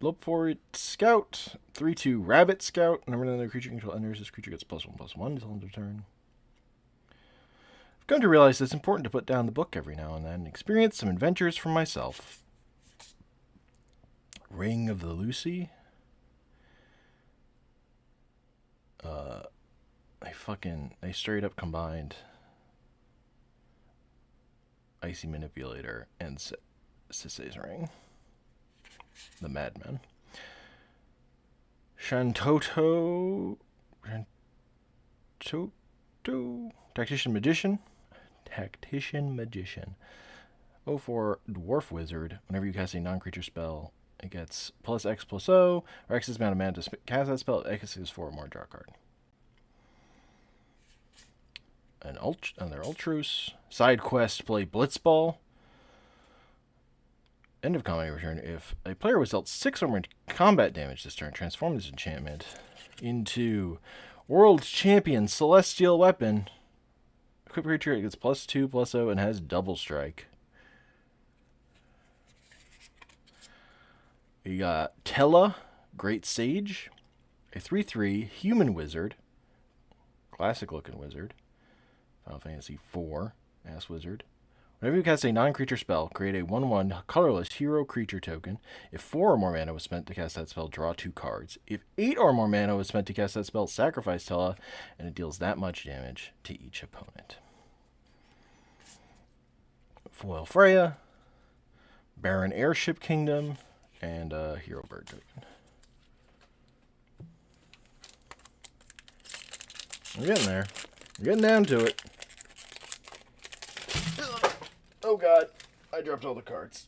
Loport Scout, 3/2 Rabbit Scout. Whenever another creature control enters, this creature gets +1/+1 until end of turn. I've come to realize that it's important to put down the book every now and then and experience some adventures for myself. Ring of the Lucy. They straight up combined Icy Manipulator and Sisay's Ring. The Madman. Shantoto. Tactician Magician. 0/4 Dwarf Wizard. Whenever you cast a non-creature spell, It gets plus X plus O, or X is amount of mana to cast that spell. X is 4 or more, draw a card. Another Ultros. Side quest, play Blitzball. End of combat return. If a player was dealt 6 or more combat damage this turn, transform this enchantment into World Champion Celestial Weapon. Equip creature, it gets plus 2, plus O, and has double strike. We got Tella, Great Sage, a 3/3 human wizard, classic looking wizard, Final Fantasy IV, Ass Wizard. Whenever you cast a non-creature spell, create a 1/1 colorless hero creature token. If 4 or more mana was spent to cast that spell, draw 2 cards. If 8 or more mana was spent to cast that spell, sacrifice Tella, and it deals that much damage to each opponent. Foil Freya, Baron Airship Kingdom, and a Hero Bird token. We're getting there. We're getting down to it. Oh god, I dropped all the cards.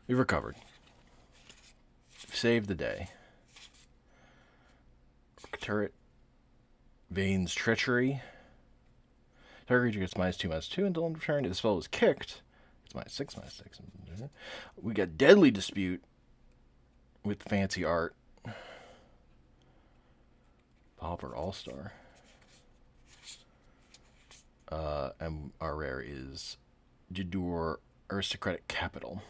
We've recovered. We've saved the day. Turret. Vane's Treachery. Target creature gets -2/-2 until end of turn. If the spell was kicked, it's -6/-6. We got Deadly Dispute with fancy art. Pauper All-Star. And our rare is Jadur Aristocratic Capital.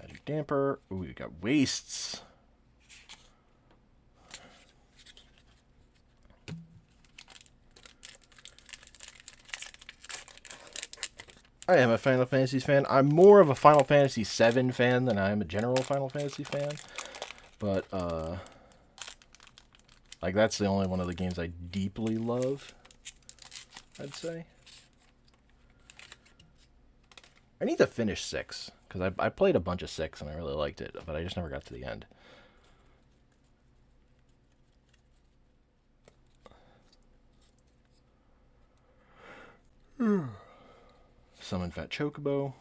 Magic Damper. Ooh, we got Wastes. I am a Final Fantasy fan. I'm more of a Final Fantasy VII fan than I am a general Final Fantasy fan. But, like, that's the only one of the games I deeply love, I'd say. I need to finish 6, because I played a bunch of 6 and I really liked it, but I just never got to the end. Summon Fat Chocobo.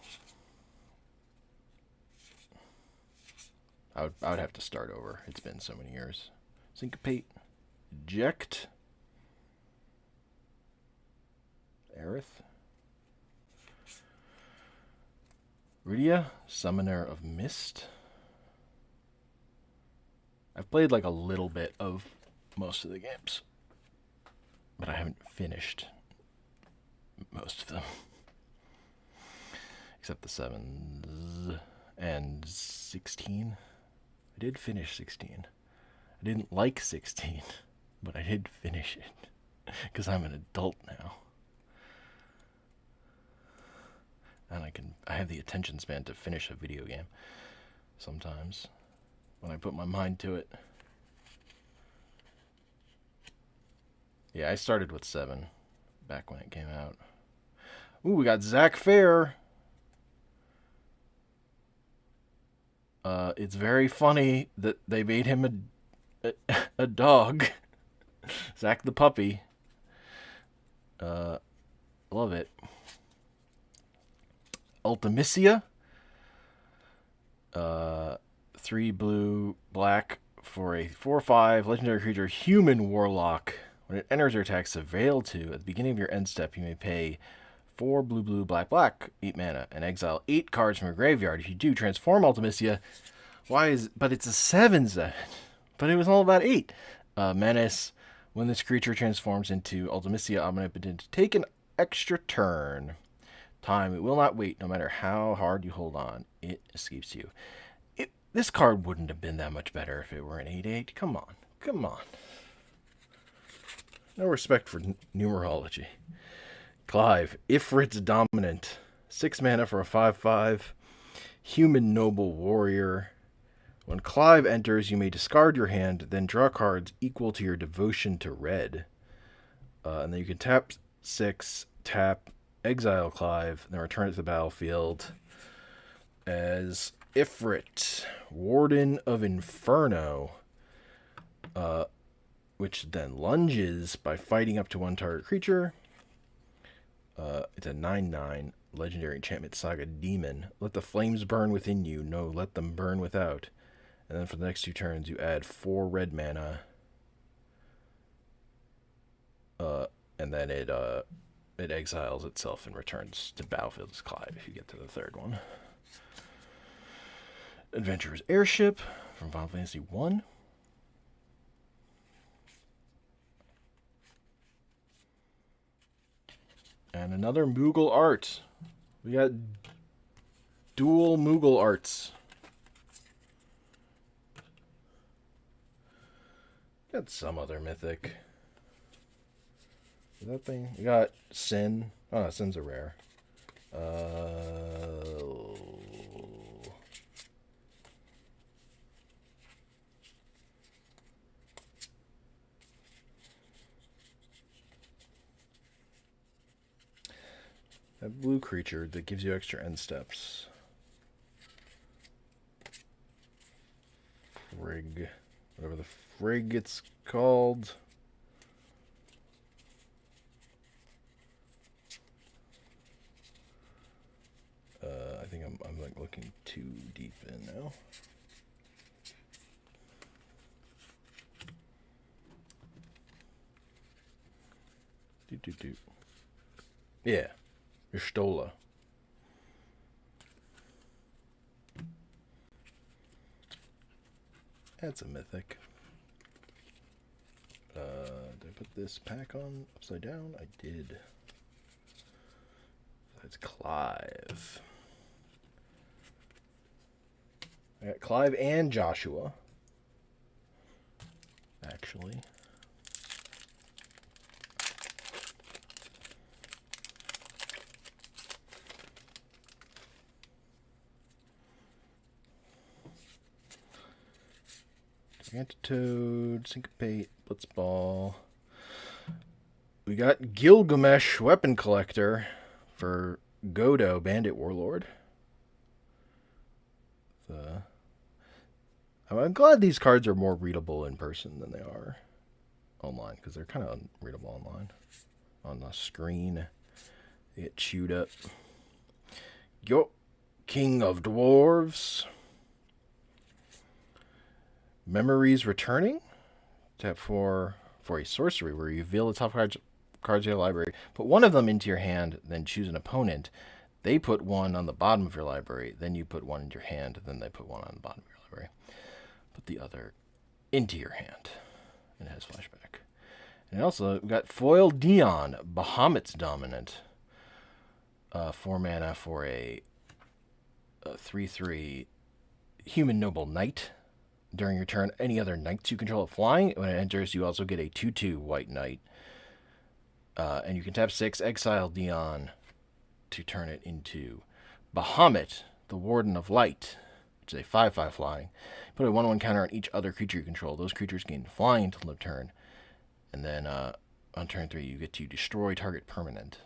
I would have to start over. It's been so many years. Syncopate. Eject. Aerith. Rydia, Summoner of Mist. I've played like a little bit of most of the games, but I haven't finished most of them. Except the 7s and 16. I did finish 16. I didn't like 16, but I did finish it because I'm an adult now. And I have the attention span to finish a video game sometimes when I put my mind to it. Yeah, I started with 7 back when it came out. Ooh, we got Zach Fair. It's very funny that they made him a dog. Zach the puppy. Love it. Ultimisia. 3 blue, black for a 4/5 legendary creature, human warlock. When it enters your attack, Veil 2. At the beginning of your end step, you may pay 4 blue, blue, black, black, 8 mana, and exile 8 cards from your graveyard. If you do, transform Ultimisia. But it's a 7/7. But it was all about 8. Menace. When this creature transforms into Ultimisia Omnipotent, take an extra turn. Time. It will not wait, no matter how hard you hold on. It escapes you. This card wouldn't have been that much better if it were an 8/8. Come on. Come on. No respect for numerology. Clive. Ifrit's Dominant. 6 mana for a 5/5. Human Noble Warrior. When Clive enters, you may discard your hand, then draw cards equal to your devotion to red. And then you can tap 6, tap exile Clive, then return it to the battlefield as Ifrit, Warden of Inferno, which then lunges by fighting up to one target creature. It's a 9/9 legendary enchantment, Saga Demon. Let the flames burn within you. No, let them burn without. And then for the next 2 turns, you add 4 red mana. And then it exiles itself and returns to battlefield as Clive if you get to the 3rd one. Adventurer's Airship from Final Fantasy 1. And another Moogle art. We got dual Moogle arts. Got some other mythic. Is that thing? We got Sin. Oh, no, Sin's a rare. That blue creature that gives you extra end steps. Frig. Whatever the frig it's called. I think I'm like looking too deep in now. Yeah. Stola. That's a mythic. Did I put this pack on upside down? I did. That's Clive. I got Clive and Joshua. Actually. Antidote, Syncopate, Blitzball. We got Gilgamesh, Weapon Collector for Godo, Bandit Warlord. I'm glad these cards are more readable in person than they are online, because they're kind of unreadable online. On the screen, they get chewed up. Yo, King of Dwarves. Memories Returning. Tap for a sorcery where you reveal the top cards of your library. Put one of them into your hand, then choose an opponent. They put one on the bottom of your library. Then you put one into your hand, then they put one on the bottom of your library. Put the other into your hand. And it has flashback. And also, we got Foil Dion, Bahamut's Dominant. 4 mana for a 3/3 Human Noble Knight. During your turn, any other knights you control flying. When it enters, you also get a 2/2 white knight. And you can tap 6, exile Dion to turn it into Bahamut, the Warden of Light, which is a 5/5 flying. Put a 1/1 counter on each other creature you control. Those creatures gain flying until the turn. And then on turn 3, you get to destroy target permanent.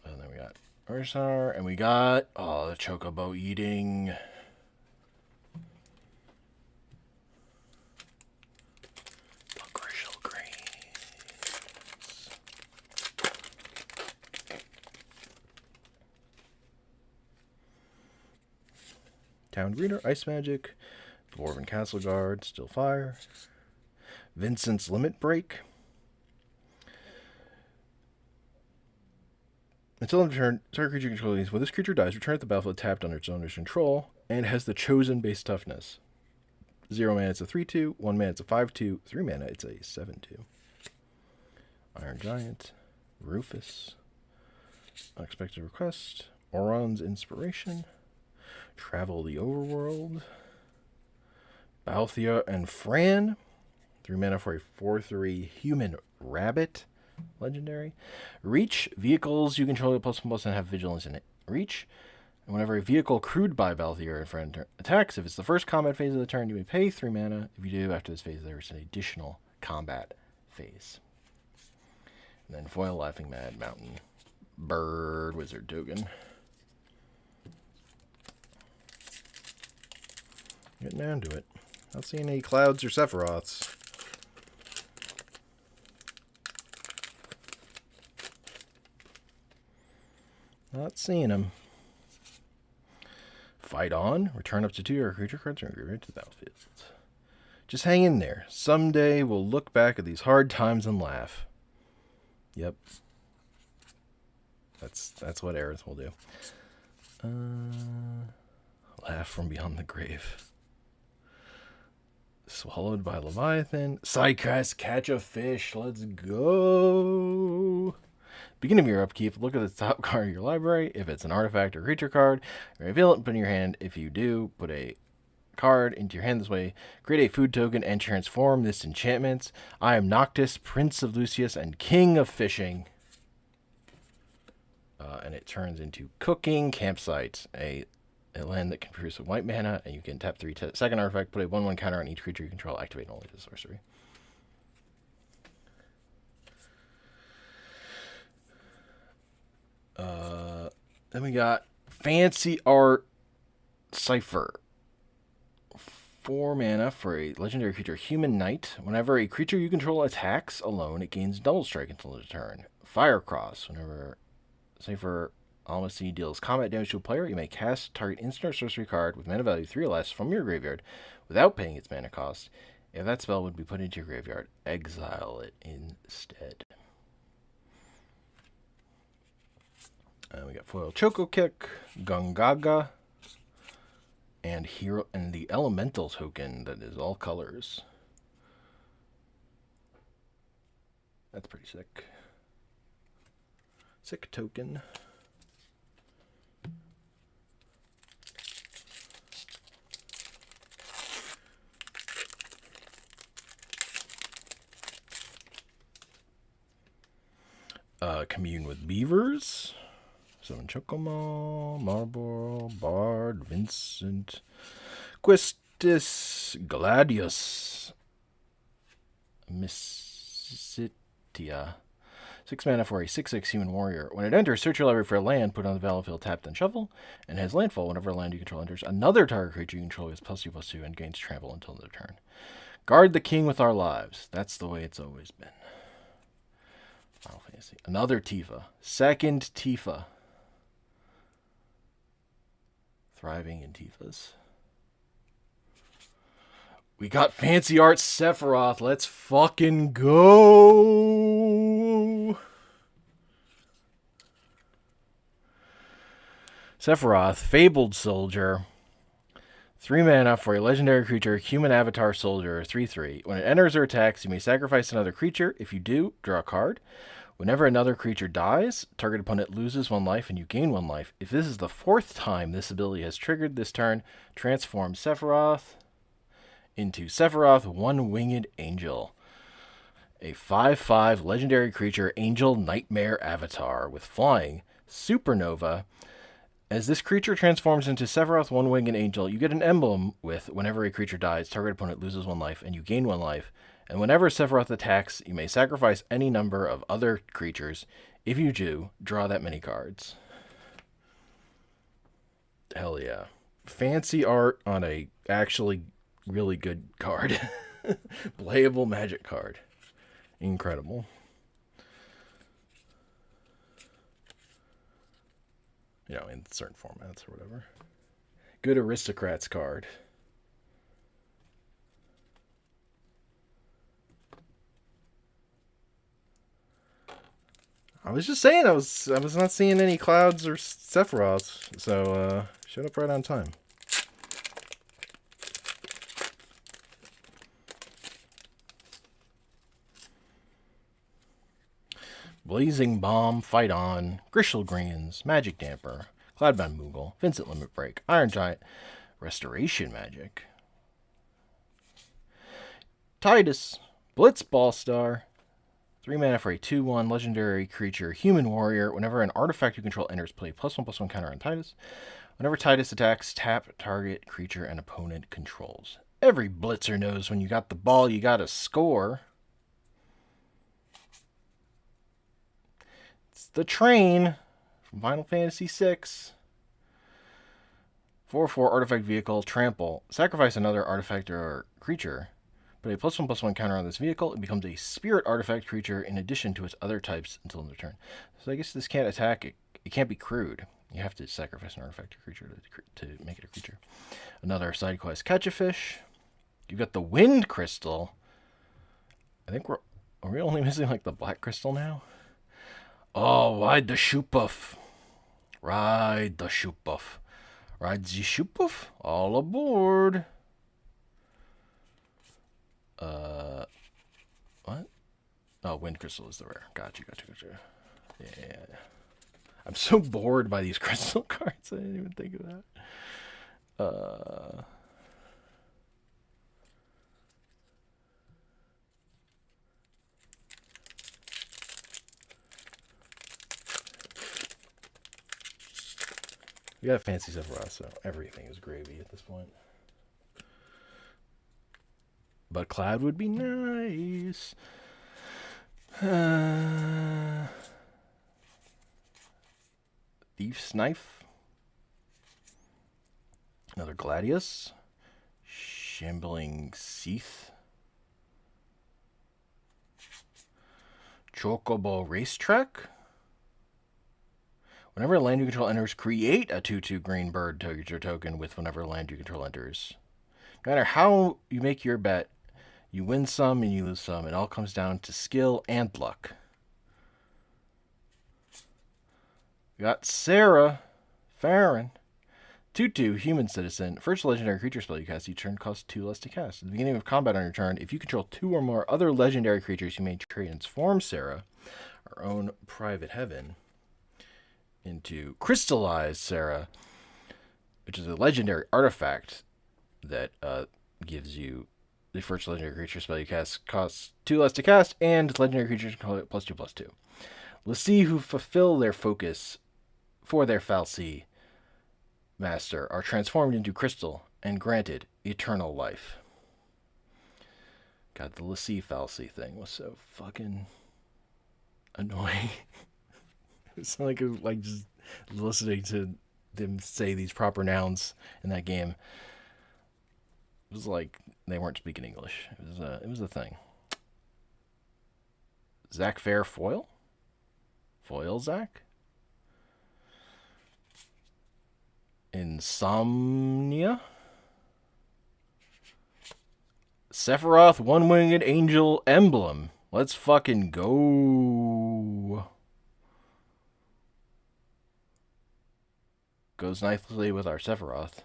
And then we got Ursar, and we got, the Chocobo eating. Licorice Grains. Town Greeter, Ice Magic, Dwarven Castle Guard, Still Fire, Vincent's Limit Break. Until end of turn, target creature controls. When this creature dies, return it to the battlefield tapped under its owner's control, and has the chosen base toughness. 0 mana, it's a 3/2. 1 mana, it's a 5/2. 3 mana, it's a 7/2. Iron Giant, Rufus, Unexpected Request, Oron's Inspiration, Travel the Overworld, Balthia and Fran, 3 mana for a 4/3 Human Rabbit. Legendary. Reach. Vehicles you control +1/+, and have vigilance in it. Reach. And whenever a vehicle crewed by Balthier and friend attacks, if it's the first combat phase of the turn, you may pay 3 mana. If you do, after this phase, there is an additional combat phase. And then foil Laughing Mad Mountain Bird Wizard token. Getting down to it. Not seeing any clouds or Sephiroths. Not seeing them. Fight on. Return up to 2 your creature cards from your graveyard to the battlefield. Just hang in there. Someday we'll look back at these hard times and laugh. Yep. That's what Aerith will do. Laugh from beyond the grave. Swallowed by Leviathan. Sidecast, catch a fish. Let's go. Beginning of your upkeep, look at the top card of your library. If it's an artifact or creature card, reveal it and put it in your hand. If you do, put a card into your hand this way. Create a food token and transform this enchantment. I am Noctis, Prince of Lucius, and King of Fishing. And it turns into Cooking Campsite, a land that can produce a white mana, and you can tap 3 second artifact, put a 1/1 counter on each creature you control, activate only the sorcery. Then we got Fancy Art Cipher. 4 mana for a legendary creature, Human Knight. Whenever a creature you control attacks alone, it gains double strike until the turn. Firecross. Whenever Cipher Almacy deals combat damage to a player, you may cast target instant or sorcery card with mana value 3 or less from your graveyard without paying its mana cost. If that spell would be put into your graveyard, exile it instead. We got foil Choco Kick, Gungaga, and hero and the elemental token that is all colors. That's pretty sick. Sick token. Commune with Beavers. Summon Chocomo, Marlboro, Bard, Vincent, Questis, Gladius, Mysitia. 6 mana for a 6/6 human warrior. When it enters, search your library for a land, put it on the battlefield, tap, then shuffle, and has landfall. Whenever a land you control enters, another target creature you control is +2/+2 and gains trample until the turn. Guard the king with our lives. That's the way it's always been. Final Fantasy. Another Tifa. Second Tifa. Thriving in Tifas. We got Fancy Art Sephiroth. Let's fucking go. Sephiroth, Fabled Soldier. 3 mana for a legendary creature, Human Avatar Soldier, 3/3. When it enters or attacks, you may sacrifice another creature. If you do, draw a card. Whenever another creature dies, target opponent loses 1 life and you gain 1 life. If this is the 4th time this ability has triggered this turn, transform Sephiroth into Sephiroth One-Winged Angel. A 5/5 legendary creature, Angel Nightmare Avatar with flying, Supernova. As this creature transforms into Sephiroth One-Winged Angel, you get an emblem with whenever a creature dies, target opponent loses 1 life and you gain 1 life. And whenever Sephiroth attacks, you may sacrifice any number of other creatures. If you do, draw that many cards. Hell yeah. Fancy art on a actually really good card. Playable Magic card. Incredible. You know, in certain formats or whatever. Good Aristocrats card. I was just saying I was not seeing any clouds or Sephiroths, so showed up right on time. Blazing Bomb, Fight On, Grishel Greens, Magic Damper, Cloudbound Moogle, Vincent Limit Break, Iron Giant, Restoration Magic, Titus, Blitz Ballstar, 3 mana for a 2/1 legendary creature, Human Warrior. Whenever an artifact you control enters play, +1/+1 counter on Titus. Whenever Titus attacks, tap target creature and opponent controls. Every blitzer knows when you got the ball, you gotta score. It's the train from Final Fantasy VI. 4/4 artifact vehicle, trample. Sacrifice another artifact or creature. Put a +1/+1 counter on this vehicle. It becomes a spirit artifact creature in addition to its other types until end of turn. So I guess this can't attack. It can't be crewed. You have to sacrifice an artifact or creature to make it a creature. Another side quest, catch a fish. You've got the wind crystal. I think are we only missing like the black crystal now? Oh, ride the shoot-buff. Ride the shoot-buff. Ride the shoot-buff. All aboard. What? Oh, wind crystal is the rare. Gotcha. Yeah. I'm so bored by these crystal cards. I didn't even think of that. We got fancy stuff for us, so everything is gravy at this point. But Cloud would be nice. Thief's Knife. Another Gladius. Shambling Seath. Chocobo Racetrack. Whenever land you control enters, create a 2/2 green bird token with whenever land you control enters. No matter how you make your bet, you win some and you lose some. It all comes down to skill and luck. We got Sarah Farron. 2/2 human citizen. First legendary creature spell you cast each turn costs 2 less to cast. At the beginning of combat on your turn, if you control 2 or more other legendary creatures, you may transform Sarah, our own private heaven, into Crystallized Sarah, which is a legendary artifact that gives you the first legendary creature spell you cast costs 2 less to cast, and legendary creatures can call it +2/+2. L'Cie who fulfill their focus for their Fal'Cie master are transformed into crystal and granted eternal life. God, the L'Cie Fal'Cie thing was so fucking annoying. It's like just listening to them say these proper nouns in that game. It was like they weren't speaking English. It was a thing. Zach Fair foil? Foil Zach? Insomnia? Sephiroth One-Winged Angel Emblem. Let's fucking go. Goes nicely with our Sephiroth.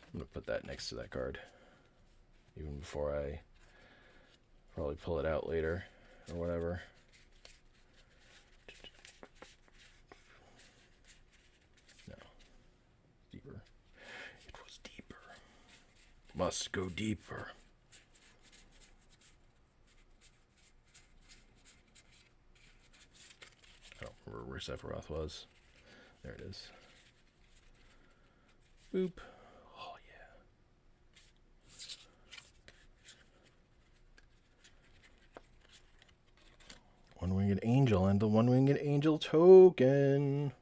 I'm going to put that next to that card. Even before I probably pull it out later or whatever. No. Deeper. It was deeper. Must go deeper. I don't remember where Sephiroth was. There it is. Boop. Oh, yeah. One-Winged Angel and the One-Winged Angel token.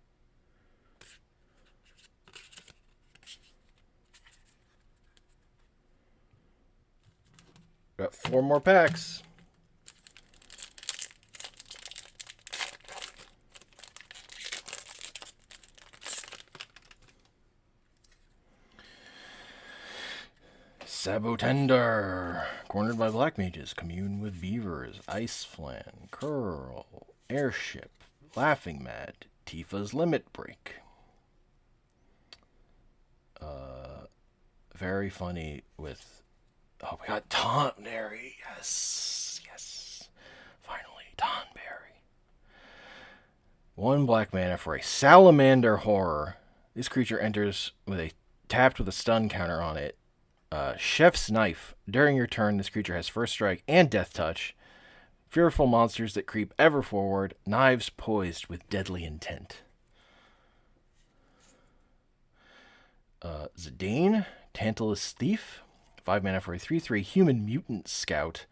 Got 4 more packs. Sabotender. Cornered by black mages. Commune with beavers. Ice Flan. Curl. Airship. Laughing Mad. Tifas Limit Break. Very funny with... Oh, we got Tonberry. Yes. Finally, Tonberry. 1 black mana for a Salamander Horror. This creature enters with a tapped with a stun counter on it. Chef's Knife. During your turn, this creature has first strike and death touch. Fearful monsters that creep ever forward. Knives poised with deadly intent. Zidane. Tantalus Thief. 5 mana for a 3/3 human mutant scout.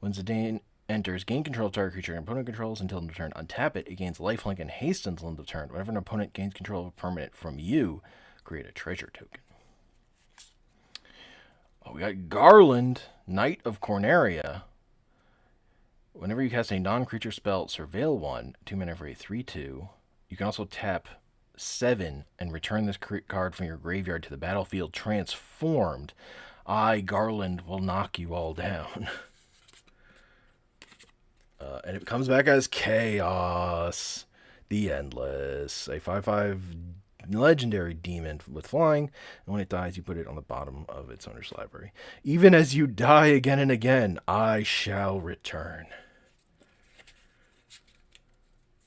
When Zidane enters, gain control of target creature an opponent controls until end of turn. Untap it. It gains lifelink and haste until end of turn. Whenever an opponent gains control of a permanent from you, create a treasure token. Oh, we got Garland, Knight of Corneria. Whenever you cast a non-creature spell, Surveil 1, 2 mana for a 3/2. You can also tap 7 and return this card from your graveyard to the battlefield transformed. Garland will knock you all down. And it comes back as Chaos, the Endless, a 5/5 legendary demon with flying, and when it dies, you put it on the bottom of its owner's library. Even as you die again and again, I shall return.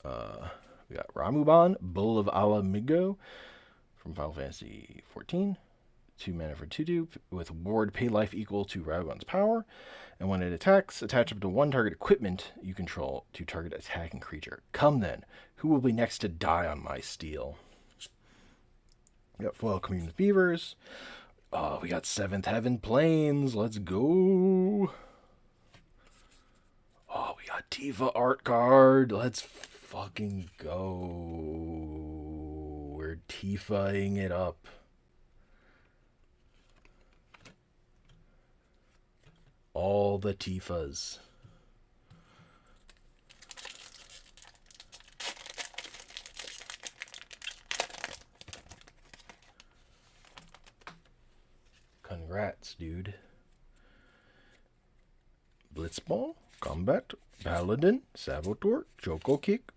We got Ramuban, Bull of Alamigo from Final Fantasy XIV. 2 mana for 2/2 with ward pay life equal to Ramuban's power. And when it attacks, attach up to 1 target equipment you control to target attacking creature. Come then, who will be next to die on my steel? We got Foil Commune with Beavers. We got 7th Heaven Plains. Let's go. Oh, we got Tifa art card. Let's fucking go. We're Tifa-ing it up. All the Tifas. Congrats, dude. Blitzball, Combat, Paladin, Saboteur, Choco Kick,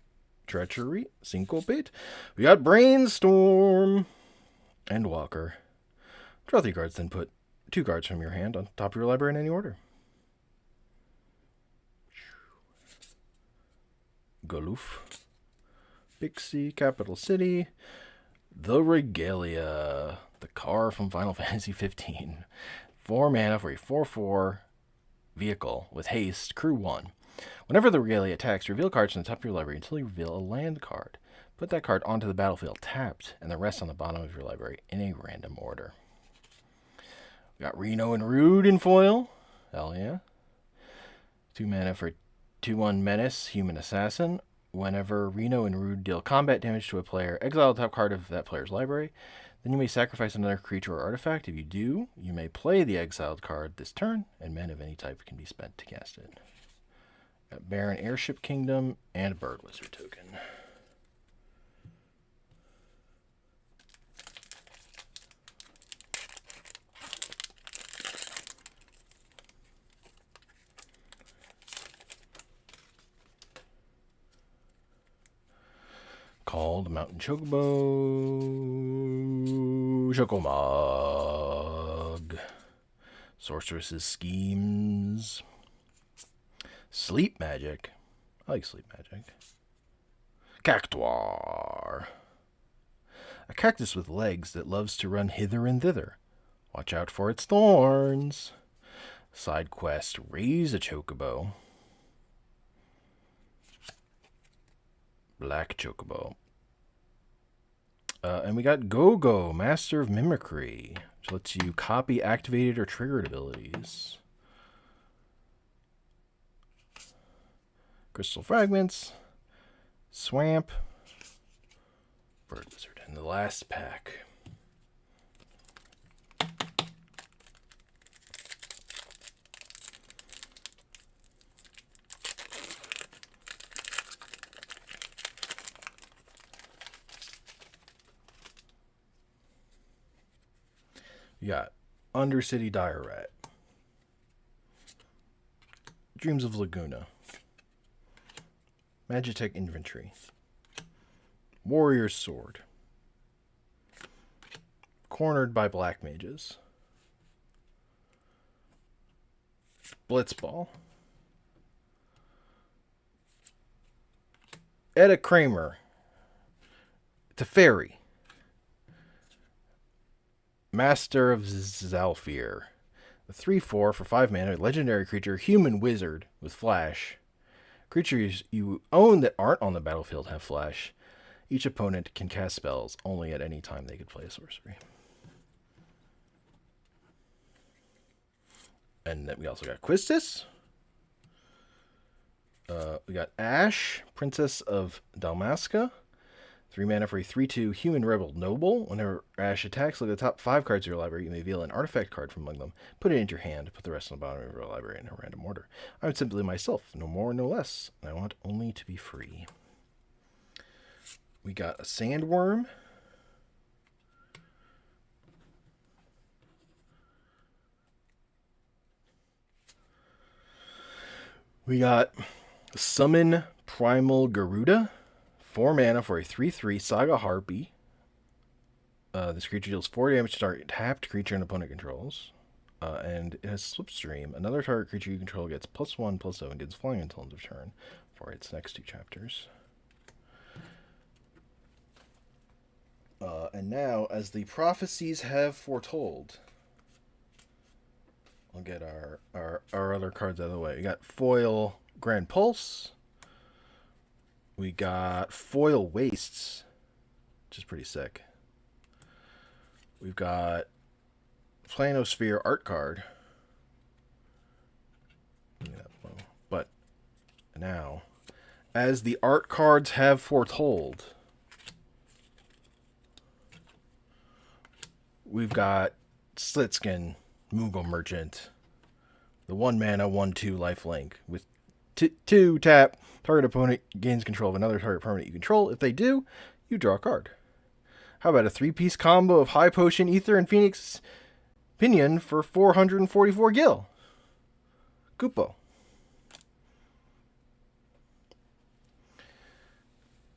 Treachery, Syncopate. We got Brainstorm and Walker. Draw 3 cards, then put 2 cards from your hand on top of your library in any order. Goloof, Pixie, Capital City, the Regalia, the car from Final Fantasy XV. 4 mana for a 4/4 vehicle with haste, crew 1. Whenever the Regalia attacks, reveal cards from the top of your library until you reveal a land card. Put that card onto the battlefield tapped, and the rest on the bottom of your library in a random order. We got Reno and Rude in foil. Hell yeah. 2 mana for 2/1 Menace, Human Assassin. Whenever Reno and Rude deal combat damage to a player, exile the top card of that player's library. Then you may sacrifice another creature or artifact. If you do, you may play the exiled card this turn, and mana of any type can be spent to cast it. Got Baron Airship Kingdom and Bird Wizard token. Called Mountain Chocobo, Chocomog, Sorceress's Schemes, Sleep Magic. I like Sleep Magic. Cactuar, a cactus with legs that loves to run hither and thither. Watch out for its thorns. Side quest, Raise a Chocobo. Black Chocobo. And we got Go-Go, Master of Mimicry, which lets you copy activated or triggered abilities. Crystal Fragments, Swamp, Bird Wizard, and the last pack. You got Undercity Dire Rat, Dreams of Laguna, Magitech Infantry, Warrior's Sword, Cornered by Black Mages, Blitzball, Etta Kramer, Teferi, Master of Zalfir. A 3/4 for 5 mana, legendary creature, human wizard with flash. Creatures you own that aren't on the battlefield have flash. Each opponent can cast spells only at any time they could play a sorcery. And then we also got Quistis, We got Ash, Princess of Dalmasca. 3 mana for a 3/2 Human Rebel Noble. Whenever Ash attacks, look at the top 5 cards of your library. You may reveal an artifact card from among them. Put it into your hand. Put the rest on the bottom of your library in a random order. I'm simply myself, no more, no less. And I want only to be free. We got a Sandworm. We got Summon Primal Garuda. 4 mana for a 3/3 Saga Harpy. This creature deals 4 damage to target tapped creature an opponent controls. And it has Slipstream. Another target creature you control gets +1/+0 and gets flying until end of turn for its next 2 chapters. And now, as the prophecies have foretold, I'll get our other cards out of the way. We got Foil Grand Pulse. We got Foil Wastes, which is pretty sick. We've got Planosphere Art Card. But now, as the art cards have foretold, we've got Slitskin, Moogle Merchant, the 1 mana 1/2 lifelink with 2 tap. Target opponent gains control of another target permanent you control. If they do, you draw a card. How about a 3-piece combo of High Potion, Ether, and Phoenix Pinion for 444 gil? Kupo.